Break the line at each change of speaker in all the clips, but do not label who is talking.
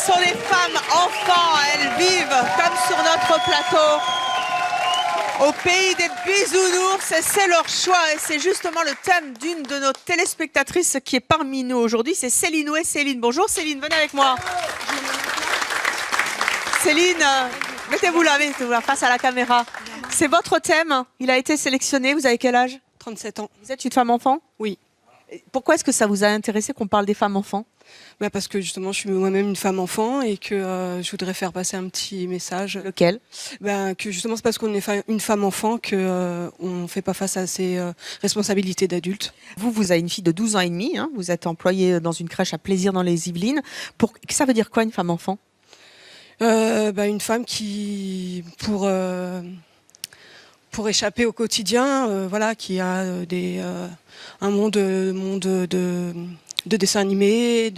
sont des femmes enfants. Elles vivent comme sur notre plateau. Au pays des bisounours, et c'est leur choix. Et c'est justement le thème d'une de nos téléspectatrices qui est parmi nous aujourd'hui. C'est Céline Oué. Céline, bonjour Céline, venez avec moi. Céline, mettez-vous là face à la caméra. C'est votre thème. Il a été sélectionné. Vous avez quel âge?
37 ans.
Vous êtes une femme enfant?
Oui.
Pourquoi est-ce que ça vous a intéressé qu'on parle des femmes enfants?
Parce que justement, je suis moi-même une femme enfant et que je voudrais faire passer un petit message.
Lequel?
Que justement, c'est parce qu'on est une femme enfant qu'on ne fait pas face à ses responsabilités d'adulte.
Vous avez une fille de 12 ans et demi. Hein, vous êtes employée dans une crèche à Plaisir dans les Yvelines. Ça veut dire quoi, une femme enfant?
Une femme qui, pour échapper au quotidien, qui a un monde de dessins animés,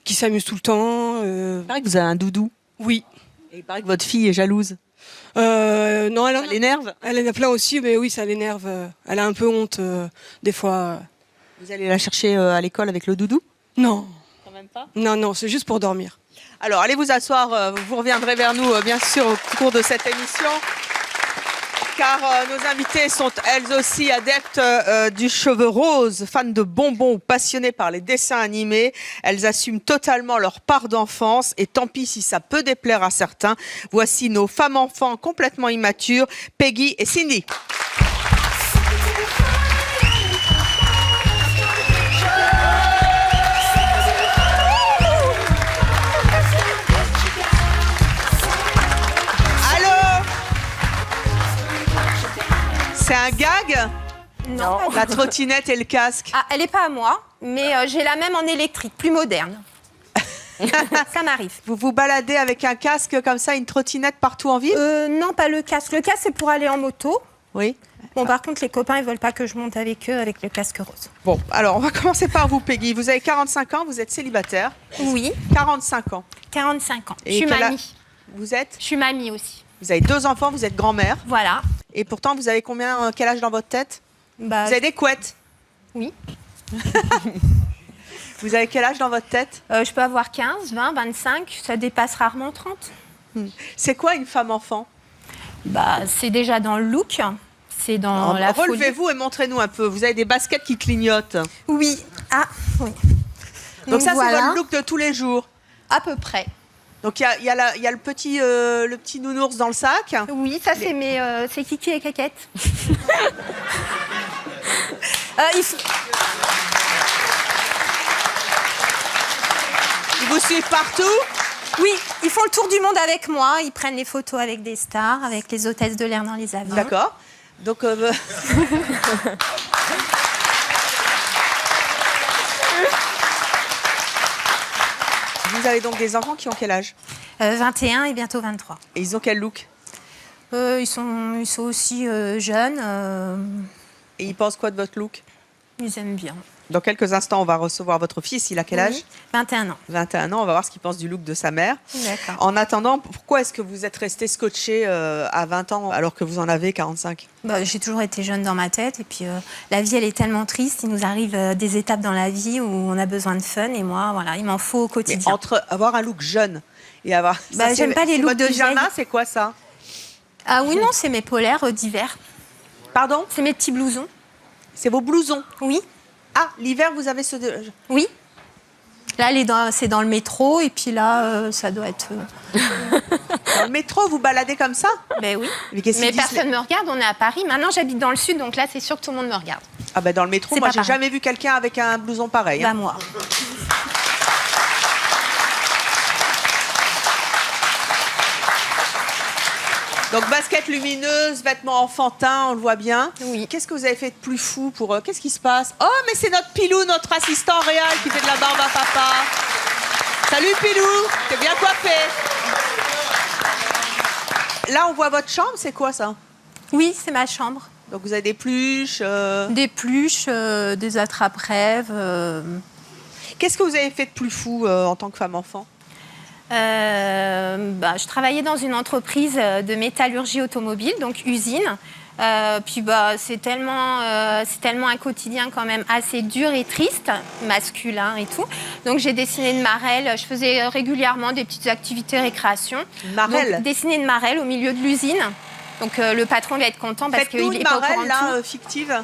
qui s'amuse tout le temps.
Il paraît que vous avez un doudou.
Oui.
Et il paraît que votre fille est jalouse.
Non,
ça l'énerve?
Elle en a plein aussi, mais oui, ça l'énerve. Elle a un peu honte, des fois.
Vous allez la chercher à l'école avec le doudou?
Non.
Quand même pas?
Non, c'est juste pour dormir.
Alors, allez vous asseoir. Vous reviendrez vers nous, bien sûr, au cours de cette émission. Car nos invités sont elles aussi adeptes du cheveu rose, fans de bonbons ou passionnées par les dessins animés. Elles assument totalement leur part d'enfance et tant pis si ça peut déplaire à certains. Voici nos femmes enfants complètement immatures, Peggy et Cindy. C'est un gag?
Non.
La trottinette et le casque?
Ah, elle n'est pas à moi, mais j'ai la même en électrique, plus moderne. Ça m'arrive.
Vous vous baladez avec un casque comme ça, une trottinette partout en ville?
Non, pas le casque. Le casque, c'est pour aller en moto.
Oui.
Bon, par contre, les copains, ils veulent pas que je monte avec eux avec le casque rose.
Bon, alors, on va commencer par vous, Peggy. Vous avez 45 ans, vous êtes célibataire?
Oui.
45 ans.
45 ans.
Et
je suis mamie.
Vous êtes?
Je suis mamie aussi.
Vous avez 2 enfants, vous êtes grand-mère.
Voilà.
Et pourtant, vous avez quel âge dans votre tête? Vous avez des couettes?
Oui.
Vous avez quel âge dans votre tête?
Je peux avoir 15, 20, 25, ça dépasse rarement 30.
C'est quoi une femme enfant?
C'est déjà dans le look, c'est dans la folie.
Relevez-vous et montrez-nous un peu. Vous avez des baskets qui clignotent.
Oui. Ah, oui.
Donc ça,
voilà.
c'est votre look de tous les jours?
À peu près.
Donc il y a le petit nounours dans le sac.
Oui, ça c'est Kiki et Caquette.
Ils vous suivent partout?
Oui, ils font le tour du monde avec moi. Ils prennent les photos avec des stars, avec les hôtesses de l'air dans les avions.
D'accord. Donc vous avez donc des enfants qui ont quel âge?
21 et bientôt 23.
Et ils ont quel look?
Ils sont aussi jeunes.
Et ils pensent quoi de votre look?
Ils aiment bien.
Dans quelques instants, on va recevoir votre fils. Il a quel âge?
21 ans.
21 ans. On va voir ce qu'il pense du look de sa mère.
D'accord.
En attendant, pourquoi est-ce que vous êtes resté scotché à 20 ans alors que vous en avez 45?
J'ai toujours été jeune dans ma tête. Et puis, la vie, elle est tellement triste. Il nous arrive des étapes dans la vie où on a besoin de fun. Et moi, voilà, il m'en faut au quotidien.
Mais entre avoir un look jeune et avoir...
j'aime pas les looks de vieille.
C'est quoi ça?
Ah oui, non, c'est mes polaires d'hiver.
Pardon?
C'est mes petits blousons.
C'est vos blousons?
Oui.
Ah, l'hiver, vous avez ce...
Oui. Là, c'est dans le métro, et puis là, ça doit être...
Dans le métro, vous baladez comme ça?
Ben oui.
Mais
personne ne me regarde, on est à Paris. Maintenant, j'habite dans le sud, donc là, c'est sûr que tout le monde me regarde.
Ah ben dans le métro, moi, j'ai jamais vu quelqu'un avec un blouson pareil.
Bah moi.
Donc, basket lumineuse, vêtements enfantins, on le voit bien.
Oui.
Qu'est-ce que vous avez fait de plus fou pour... Qu'est-ce qui se passe? Oh, mais c'est notre Pilou, notre assistant réel qui fait de la barbe à papa. Salut Pilou, t'es bien coiffé. Là, on voit votre chambre, c'est quoi ça?
Oui, c'est ma chambre.
Donc, vous avez des pluches
Des pluches, des attrape-rêves.
Qu'est-ce que vous avez fait de plus fou en tant que femme-enfant?
Je travaillais dans une entreprise de métallurgie automobile, donc usine. Puis bah, c'est tellement un quotidien quand même assez dur et triste, masculin et tout. Donc j'ai dessiné une marelle. Je faisais régulièrement des petites activités récréation.
Marelle.
Donc, dessiner une marelle au milieu de l'usine. Donc le patron va être content parce qu'il est pas au courant de tout.
Là, fictive.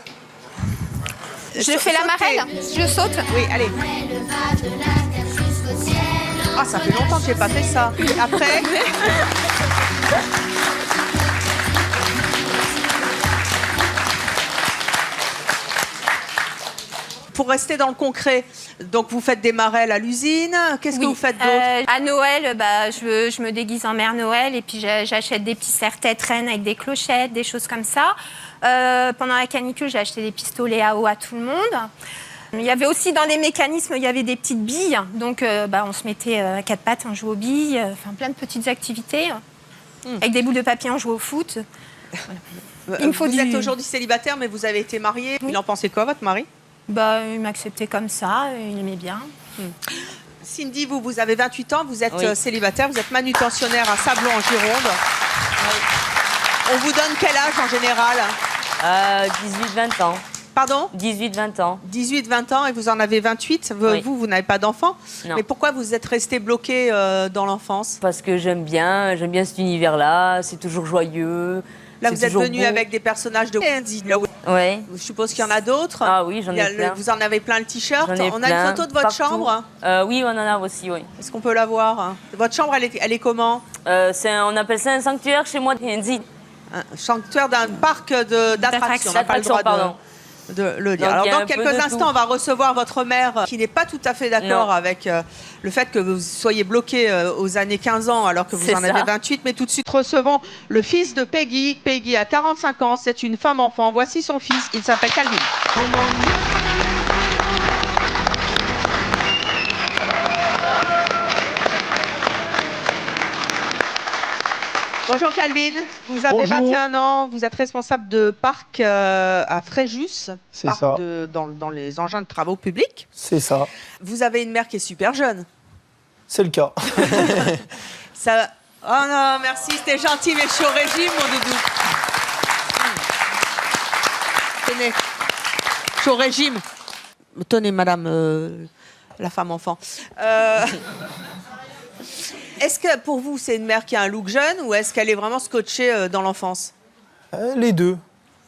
Je fais la marelle. Je saute.
Oui, allez. Ah, ça fait longtemps que j'ai pas fait ça. Après. Pour rester dans le concret, donc vous faites des marelles à l'usine. Qu'est-ce que vous faites d'autre?
À Noël, bah, je me déguise en Mère Noël et puis j'achète des petits serre-têtes reines avec des clochettes, des choses comme ça. Pendant la canicule, j'ai acheté des pistolets à eau à tout le monde. Il y avait aussi dans les mécanismes, il y avait des petites billes. Donc bah, on se mettait à quatre pattes, on jouait aux billes, enfin plein de petites activités. Avec des boules de papier, on jouait au foot. Voilà.
Vous êtes aujourd'hui célibataire, mais vous avez été mariée. Oui. Il en pensait quoi, votre mari?
Bah, il m'acceptait comme ça, il aimait bien.
Cindy, vous avez 28 ans, vous êtes célibataire, vous êtes manutentionnaire à Sablons en Gironde. Oui. On vous donne quel âge en général?
18-20 ans.
Pardon?
18-20 ans.
18-20 ans et vous en avez 28.
Oui.
Vous n'avez pas d'enfant.
Non.
Mais pourquoi vous êtes resté bloqué dans l'enfance?
Parce que j'aime bien cet univers-là, c'est toujours joyeux.
Là, vous êtes venu avec des personnages de...
Oui.
Je suppose qu'il y en a d'autres.
Ah oui, j'en ai plein.
Vous en avez plein le t-shirt. On a
plein,
une photo de votre chambre.
Oui, on en a aussi, oui.
Est-ce qu'on peut la voir? Votre chambre, elle est comment?
On appelle ça un sanctuaire chez moi.
Un sanctuaire d'un parc d'attractions. On n'a pas le droit de le dire.
Donc,
alors, dans quelques instants, on va recevoir votre mère qui n'est pas tout à fait d'accord avec le fait que vous soyez bloqué aux années 15 ans alors que vous en avez 28. Mais tout de suite, recevons le fils de Peggy. Peggy a 45 ans, c'est une femme-enfant. Voici son fils, il s'appelle Calvin. Bonjour Calvin, vous avez 21 ans, vous êtes responsable de parc à Fréjus,
c'est ça.
Dans les engins de travaux publics.
C'est ça.
Vous avez une mère qui est super jeune.
C'est le cas.
Ça... Oh non, merci, c'était gentil, mais je suis au régime, mon doudou. Tenez, je suis au régime. Tenez, madame la femme-enfant. Est-ce que pour vous, c'est une mère qui a un look jeune ou est-ce qu'elle est vraiment scotchée dans l'enfance?
Les deux.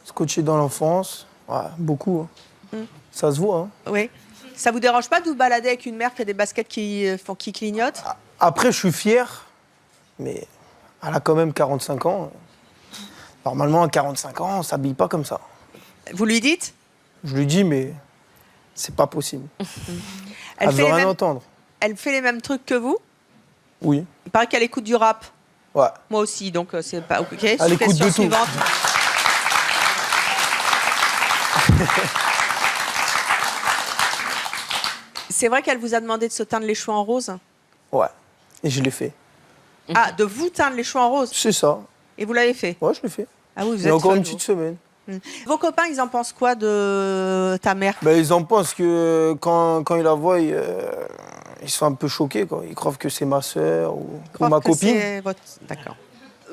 Scotchée dans l'enfance, ouais, beaucoup. Hein. Ça se voit. Hein.
Oui. Ça vous dérange pas de vous balader avec une mère qui a des baskets qui clignotent?
Après, je suis fier, mais elle a quand même 45 ans. Normalement, à 45 ans, on ne s'habille pas comme ça.
Vous lui dites?
Je lui dis, mais c'est pas possible. Elle veut rien entendre.
Elle fait les mêmes trucs que vous?
Oui.
Il paraît qu'elle écoute du rap.
Ouais.
Moi aussi, donc c'est pas OK.
Elle écoute de tout.
C'est vrai qu'elle vous a demandé de se teindre les cheveux en rose?
Ouais. Et je l'ai fait.
Ah, de vous teindre les cheveux en rose?
C'est ça.
Et vous l'avez fait?
Ouais, je l'ai fait.
Ah oui, vous
êtes encore une petite semaine.
Vos copains, ils en pensent quoi de ta mère?
Ben, ils en pensent que quand ils la voient, ils sont un peu choqués. Quoi. Ils croient que c'est ma sœur ou ma copine.
D'accord.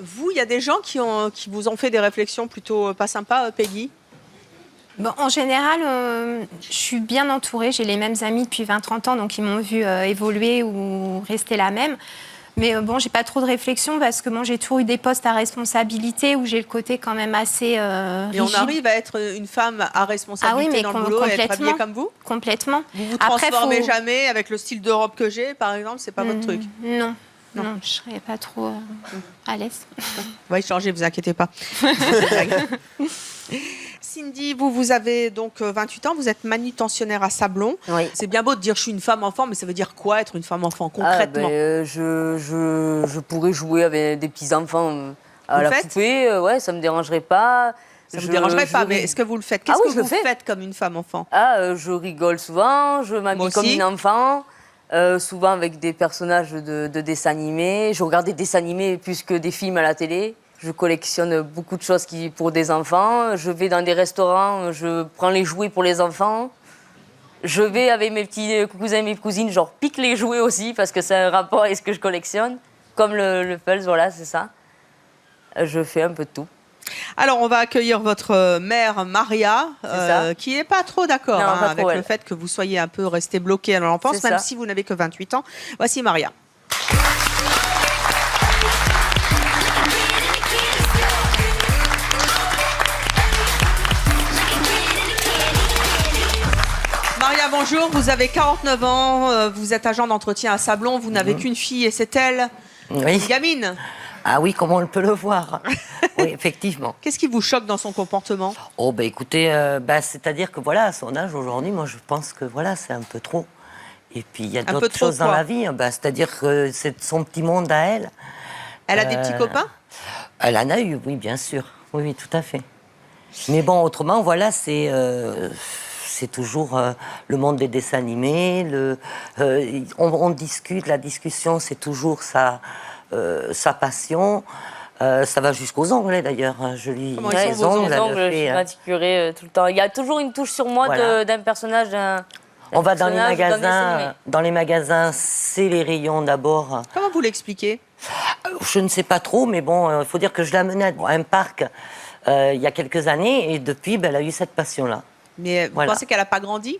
Vous, il y a des gens qui vous ont fait des réflexions plutôt pas sympas, Peggy?
Bon, en général, je suis bien entourée. J'ai les mêmes amis depuis 20-30 ans, donc ils m'ont vu évoluer ou rester la même. Mais bon, j'ai pas trop de réflexion parce que bon, j'ai toujours eu des postes à responsabilité où j'ai le côté quand même assez rigide.
Et on arrive à être une femme à responsabilité dans le boulot et être habillée comme vous?
Complètement.
Vous vous transformez jamais avec le style de robe que j'ai, par exemple? C'est pas votre truc?
Non, je serais pas trop à l'aise.
On va y changer, vous inquiétez pas. Cindy, vous avez donc 28 ans, vous êtes manutentionnaire à Sablons.
Oui.
C'est bien beau de dire je suis une femme-enfant, mais ça veut dire quoi être une femme-enfant concrètement?
Je pourrais jouer avec des petits-enfants à la poupée, ouais, ça me dérangerait pas.
Ça ne vous dérangerait pas, mais est-ce que vous le faites? Qu'est-ce que vous faites comme une femme-enfant?
Je rigole souvent, je m'habille comme une enfant, souvent avec des personnages de dessins animés. Je regarde des dessins animés plus que des films à la télé. Je collectionne beaucoup de choses pour des enfants. Je vais dans des restaurants, je prends les jouets pour les enfants. Je vais avec mes petits cousins et mes cousines, genre pique les jouets aussi, parce que c'est un rapport avec ce que je collectionne. Comme le Pulse, voilà, c'est ça. Je fais un peu de tout.
Alors, on va accueillir votre mère, Maria, qui n'est pas trop d'accord avec le fait que vous soyez un peu resté bloqué à l'enfance, même si vous n'avez que 28 ans. Voici Maria. Maria, bonjour. Vous avez 49 ans, vous êtes agent d'entretien à Sablon, vous n'avez qu'une fille et c'est elle, une gamine.
Ah oui, comment on peut le voir? Oui, effectivement.
Qu'est-ce qui vous choque dans son comportement?
Oh, ben écoutez, c'est-à-dire que voilà, à son âge aujourd'hui, moi je pense que voilà, c'est un peu trop. Et puis il y a d'autres choses dans la vie, c'est-à-dire que c'est son petit monde à elle.
Elle a des petits copains?
Elle en a eu, oui, bien sûr. Oui, oui, tout à fait. Mais bon, autrement, voilà, c'est toujours le monde des dessins animés. On discute, la discussion, c'est toujours sa passion. Ça va jusqu'aux ongles, d'ailleurs. Je lui
les ongles, je suis maticurée tout le temps. Il y a toujours une touche sur moi d'un personnage.
On va dans les magasins, c'est les rayons d'abord.
Comment vous l'expliquez?
Je ne sais pas trop, mais bon, il faut dire que je l'ai amenée à un parc il y a quelques années, et depuis, elle a eu cette passion-là.
Mais vous pensez qu'elle n'a pas grandi?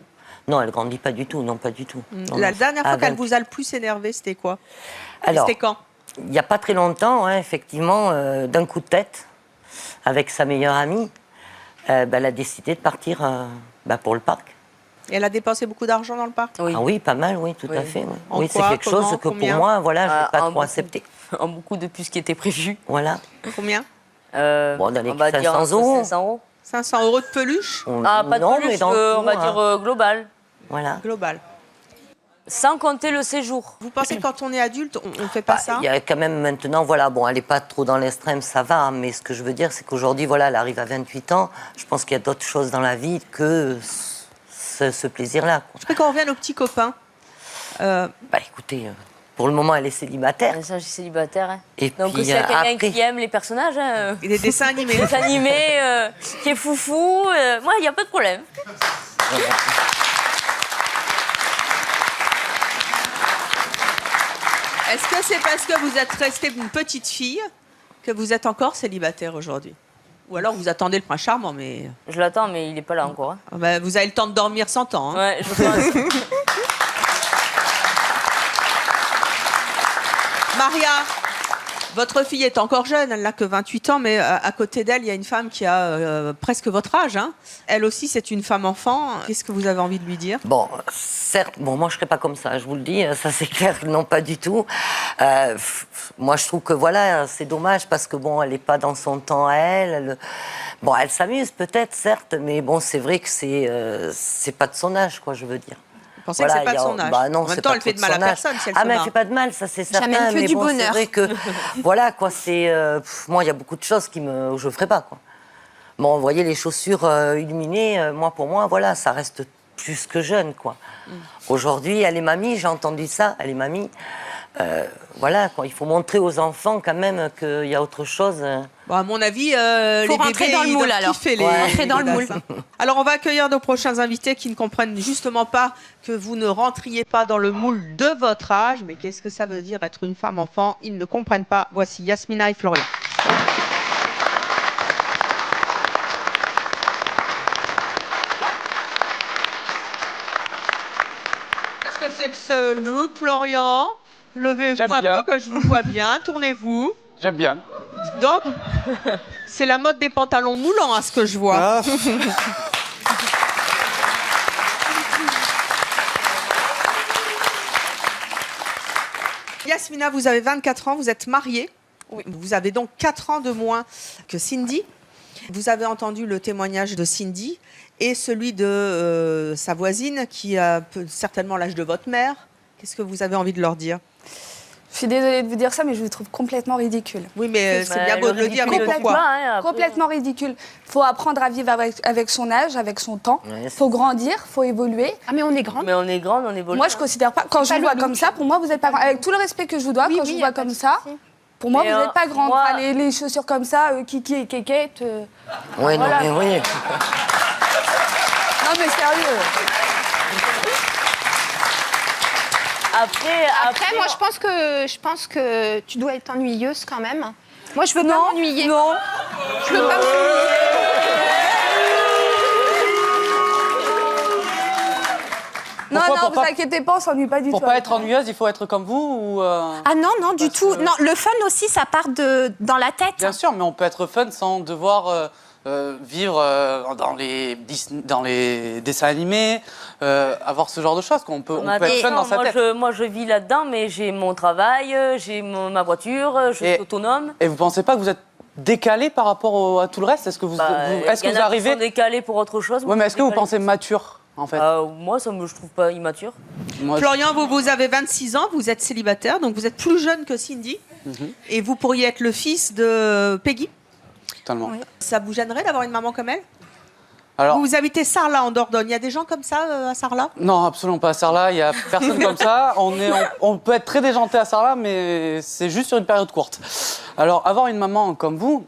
Non, elle ne grandit pas du tout, non, pas du tout.
La dernière fois qu'elle vous a le plus énervé, c'était quoi?
Alors,
c'était quand?
Il n'y a pas très longtemps, effectivement, d'un coup de tête, avec sa meilleure amie, elle a décidé de partir pour le parc.
Et elle a dépensé beaucoup d'argent dans le parc?
Oui. Ah oui, pas mal, oui, tout à fait. Oui,
oui,
c'est quelque chose que pour moi, voilà, je n'ai pas trop accepté.
En beaucoup de plus qui était prévu.
Voilà.
Combien?
Dans les 500 €.
500 €.
500 € de peluche?
Pas de peluche, on va dire global.
Voilà.
Global.
Sans compter le séjour.
Vous pensez que quand on est adulte, on ne fait pas ça?
Il y a quand même maintenant, elle n'est pas trop dans l'extrême, ça va, mais ce que je veux dire, c'est qu'aujourd'hui, elle arrive à 28 ans. Je pense qu'il y a d'autres choses dans la vie que ce plaisir-là.
Je voudrais qu'on revienne aux petits copains.
Écoutez, pour le moment, elle est célibataire.
Ça, je suis célibataire. Hein.
Et
donc,
puis,
s'il y a quelqu'un qui aime les personnages...
Et des dessins animés.
Des dessins animés, qui est foufou, moi, il n'y a pas de problème.
Est-ce que c'est parce que vous êtes restée une petite fille que vous êtes encore célibataire aujourd'hui? Ou alors vous attendez le prince charmant, mais...
Je l'attends, mais il n'est pas là encore. Hein.
Vous avez le temps de dormir 100 ans. Hein.
Ouais, je pense.
Maria, votre fille est encore jeune, elle n'a que 28 ans, mais à côté d'elle, il y a une femme qui a presque votre âge. Hein. Elle aussi, c'est une femme enfant. Qu'est-ce que vous avez envie de lui dire?
Bon, certes, moi je ne serais pas comme ça, je vous le dis, ça c'est clair, non pas du tout. Moi je trouve que c'est dommage parce que elle n'est pas dans son temps à elle. Elle s'amuse peut-être, certes, mais c'est vrai que c'est pas de son âge, quoi, je veux dire.
Vous pensez que c'est pas de son âge?
Non,
en même temps, elle fait de mal à personne si elle se marre.
Elle fait pas de mal, ça c'est certain.
J'amène que du bonheur.
C'est vrai que, moi, il y a beaucoup de choses que je ne ferais pas, quoi. Bon, vous voyez, les chaussures illuminées, pour moi, ça reste plus que jeune, quoi. Aujourd'hui, elle est mamie, j'ai entendu ça, elle est mamie. Il faut montrer aux enfants quand même qu'il y a autre chose.
À mon avis, les bébés,
dans le moule, alors.
Rentrer
dans le moule.
Alors, on va accueillir nos prochains invités qui ne comprennent justement pas que vous ne rentriez pas dans le moule de votre âge. Mais qu'est-ce que ça veut dire être une femme enfant? Ils ne comprennent pas. Voici Yasmina et Florian. Qu'est-ce que c'est que ce look, Florian? Levez-vous un peu, que je vous vois bien. Tournez-vous.
J'aime bien.
Donc, c'est la mode des pantalons moulants, à ce que je vois.
Ah.
Yasmina, vous avez 24 ans, vous êtes mariée. Oui. Vous avez donc 4 ans de moins que Cindy. Vous avez entendu le témoignage de Cindy et celui de sa voisine qui a certainement l'âge de votre mère. Qu'est-ce que vous avez envie de leur dire?
Je suis désolée de vous dire ça, mais je vous trouve complètement ridicule.
Oui, mais c'est bien beau de le dire, mais pourquoi?
Complètement ridicule. Il faut apprendre à vivre avec son âge, avec son temps. Il faut grandir, il faut évoluer.
Ah, mais on est grande.
Mais on est grande, on évolue.
Moi, je ne considère pas... Quand je vous vois comme ça, pour moi, vous n'êtes pas grande. Avec tout le respect que je vous dois, quand je vous vois comme ça, pour moi, vous n'êtes pas grande.
Moi...
Les chaussures comme ça, kiki et kékette...
Oui, non, mais oui.
Non, mais sérieux.
Après, moi, je pense que tu dois être ennuyeuse quand même. Moi, je veux pas m'ennuyer.
Non, Je peux pas m'ennuyer. Non, vous inquiétez pas, on s'ennuie pas du tout.
Pour pas être ennuyeuse, il faut être comme vous ou
Ah non, du tout. Non, le fun aussi, ça part dans la tête.
Bien sûr, mais on peut être fun sans devoir vivre dans les dessins animés, avoir ce genre de choses. On peut être fun dans sa tête.
Moi, je vis là-dedans, mais j'ai mon travail, j'ai ma voiture, je suis autonome.
Et vous pensez pas que vous êtes décalé par rapport à tout le reste? Est-ce que vous arrivez
décalé pour autre chose?
Oui, mais est-ce que vous pensez mature? En fait.
Moi, je trouve pas immature.
Florian, vous avez 26 ans, vous êtes célibataire, donc vous êtes plus jeune que Cindy. Et vous pourriez être le fils de Peggy.
Totalement.
Oui. Ça vous gênerait d'avoir une maman comme elle?
Alors,
vous habitez Sarlat en Dordogne. Il y a des gens comme ça à Sarlat?
Non, absolument pas à Sarlat. Il n'y a personne comme ça. On peut être très déjanté à Sarlat, mais c'est juste sur une période courte. Alors, avoir une maman comme vous...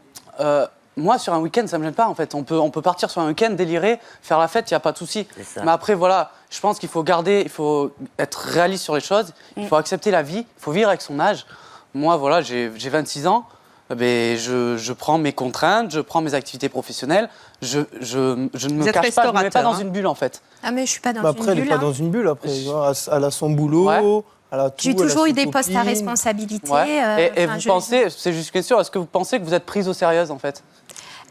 moi, sur un week-end, ça me gêne pas, en fait. On peut partir sur un week-end, délirer, faire la fête, il n'y a pas de souci. Mais après, voilà, je pense qu'il faut il faut être réaliste sur les choses, il faut accepter la vie, il faut vivre avec son âge. Moi, voilà, j'ai 26 ans, je prends mes contraintes, je prends mes activités professionnelles, je ne me cache pas, je ne me mets pas dans une bulle, en fait.
Ah, mais je suis pas dans une bulle.
Après, elle n'est pas dans une bulle, après. Elle a son boulot... Ouais.
J'ai toujours eu des postes à responsabilité.
Ouais. Et vous pensez, c'est juste une question, est-ce que vous pensez que vous êtes prise au sérieux, en fait?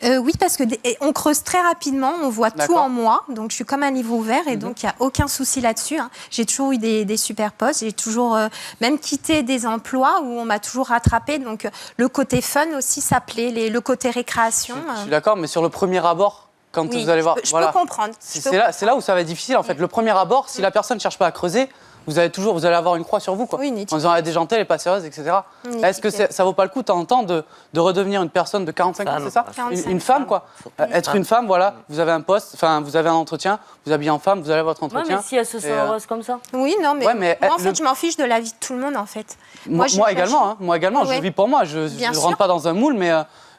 Oui, parce qu'on creuse très rapidement, on voit tout en moi, donc je suis comme un livre ouvert et donc il n'y a aucun souci là-dessus. Hein. J'ai toujours eu des super postes, j'ai toujours même quitté des emplois où on m'a toujours rattrapé, donc le côté fun aussi ça plaît, le côté récréation.
Je suis d'accord, mais sur le premier abord, quand vous allez voir...
Je peux comprendre.
C'est là où ça va être difficile, en fait. Le premier abord, si la personne ne cherche pas à creuser, vous allez avoir une croix sur vous, quoi.
Oui,
en disant elle est déjantée, elle n'est pas sérieuse, etc. Est-ce que ça vaut pas le coup de temps en temps de redevenir une personne de 45 ans, c'est ça? Une femme, quoi. Être une femme, voilà, vous avez un poste, enfin, vous avez un entretien, vous habillez en femme, vous avez votre entretien.
Ouais, mais si elle se sent heureuse comme ça.
Oui, non, mais, moi, en fait, je m'en fiche de la vie de tout le monde, en fait.
Moi également, je vis pour moi. Je ne rentre pas dans un moule, mais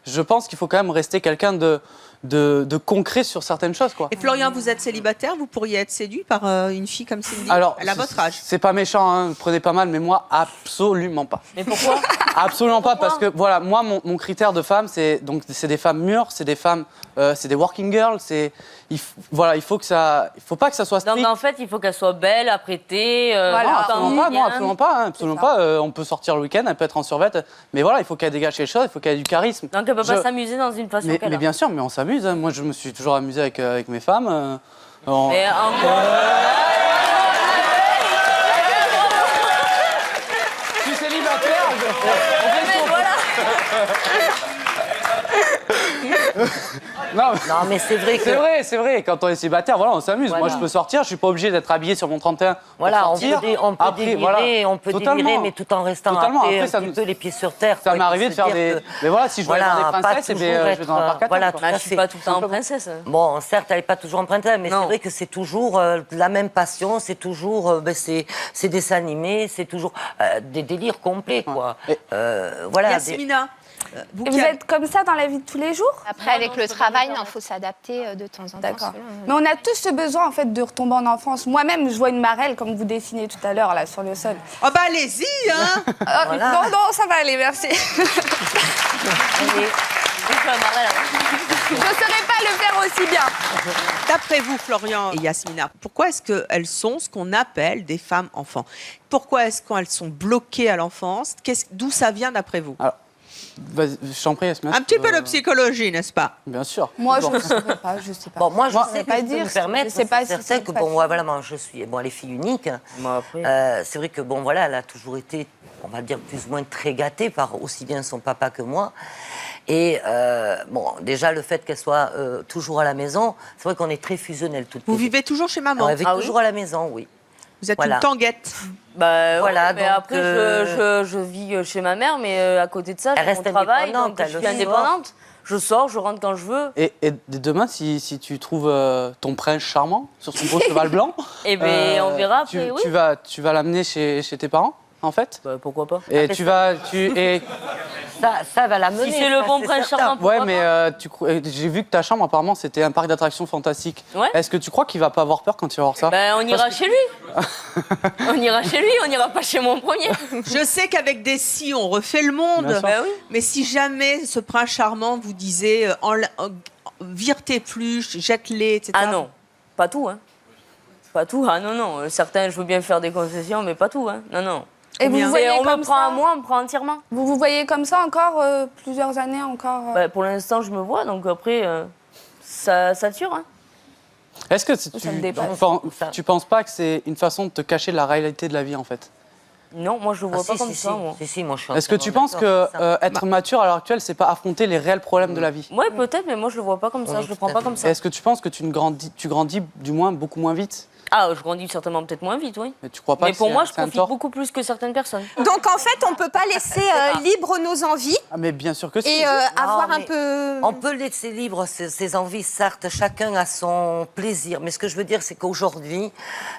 je pense qu'il faut quand même rester quelqu'un de concret sur certaines choses, quoi.
Et Florian, vous êtes célibataire, vous pourriez être séduit par une fille comme Cindy?
Alors,
elle a votre âge.
C'est pas méchant, hein, prenez pas mal, mais moi, absolument pas.
Mais pourquoi?
Absolument pas, parce que voilà, moi, mon critère de femme, c'est des femmes mûres, c'est des femmes, c'est des working girls, il faut pas que ça soit strict.
Donc en fait, il faut qu'elle soit belle, apprêtée.
Absolument pas. On peut sortir le week-end, elle peut être en survêt, mais voilà, il faut qu'elle dégage quelque chose, il faut qu'elle ait du charisme.
Donc elle peut pas s'amuser dans une façon qu'elle a.
Mais bien sûr, mais on s'amuse. Hein. Moi, je me suis toujours amusé avec mes femmes.
Mais
je suis célibataire.
Non, mais c'est vrai que...
C'est vrai. Quand on est célibataire, voilà, on s'amuse. Voilà. Moi, je peux sortir. Je suis pas obligé d'être habillé sur mon 31.
Voilà, on peut délirer, mais tout en restant après un petit peu les pieds sur terre.
Ça m'est arrivé de faire des... Mais voilà, si je veux être dans des princesses, je vais dans un parc à
voilà, je suis pas tout le temps en princesse.
Bon, certes, elle n'est pas toujours en princesse, mais c'est vrai que c'est toujours la même passion, c'est toujours... c'est dessins animés, c'est toujours des délires complets, quoi. Voilà.
Yasmina,
vous êtes comme ça dans la vie de tous les jours?
Après, avec le travail, il faut s'adapter de temps en temps.
D'accord. Mais on a tous ce besoin, en fait, de retomber en enfance. Moi-même, je vois une marelle, comme vous dessinez tout à l'heure, là, sur le sol.
Oh bah allez-y, hein.
Non, ça va aller, merci. Je ne saurais pas le faire aussi bien.
D'après vous, Florian et Yasmina, pourquoi est-ce qu'elles sont ce qu'on appelle des femmes enfants? Pourquoi est-ce qu'elles sont bloquées à l'enfance? D'où ça vient d'après vous?
Alors, je t'en prie, Yasmina.
Un petit peu de psychologie, n'est-ce pas?
Bien sûr.
Moi, je ne sais pas.
Bon, moi, je sais
pas
que
dire.
Je peux me permettre,
c'est pas
certain que bon, voilà, moi, je suis, bon, elle est fille unique. C'est vrai que bon, voilà, elle a toujours été, on va dire, plus ou moins très gâtée par aussi bien son papa que moi. Et bon, déjà le fait qu'elle soit toujours à la maison, c'est vrai qu'on est très fusionnels toutes.
Vous vivez toujours chez maman?
Elle vit toujours à la maison, oui.
Vous êtes une tanguette.
Voilà, mais donc, après, je vis chez ma mère, mais à côté de ça, j'ai mon travail, donc je suis indépendante. Je sors, je rentre quand je veux.
Et demain, si tu trouves ton prince charmant sur son beau cheval blanc,
on verra après,
tu vas l'amener chez tes parents? en fait.
Bah, pourquoi pas.
Et
Après,
Ça va la mener.
Si c'est le bon prince charmant, pourquoi
ouais, mais j'ai vu que ta chambre, apparemment, c'était un parc d'attractions fantastique.
Ouais.
Est-ce que tu crois qu'il va pas avoir peur quand il va voir ça?
Ben, on ira chez lui. On ira chez lui, on n'ira pas chez moi en premier.
Je sais qu'avec des si, on refait le monde.
Ben oui.
Mais si jamais ce prince charmant vous disait vire tes pluches, jette-les, etc.
Ah non, pas tout, hein. Pas tout, ah non, non. Certains, je veux bien faire des concessions, mais pas tout, hein. Non, non.
Et vous voyez
on
comme
me prend
ça
à moi, on me prend entièrement.
Vous vous voyez comme ça encore plusieurs années encore
Bah, pour l'instant, je me vois, donc après, ça dure, hein.
Est-ce que
Ça me dépasse.
tu penses pas que c'est une façon de te cacher de la réalité de la vie, en fait?
Non, moi, je le vois pas comme ça, moi.
Si, moi, je suis
Est-ce que tu penses que être mature à l'heure actuelle, c'est pas affronter les réels problèmes de la vie?
Ouais, peut-être, mais moi, je le vois pas comme ça, je le prends pas comme ça.
Est-ce que tu penses que tu grandis du moins beaucoup moins vite?
Ah, je grandis certainement peut-être moins vite, oui.
Mais tu crois pas
Mais
que
pour
c'est
moi,
un-
je
c'est un
profite
tort
beaucoup plus que certaines personnes.
Donc en fait, on peut pas laisser libre nos envies
Ah, mais bien sûr que si.
et avoir un
mais
peu.
On peut laisser libre ses envies, certes, chacun a son plaisir. Mais ce que je veux dire, c'est qu'aujourd'hui,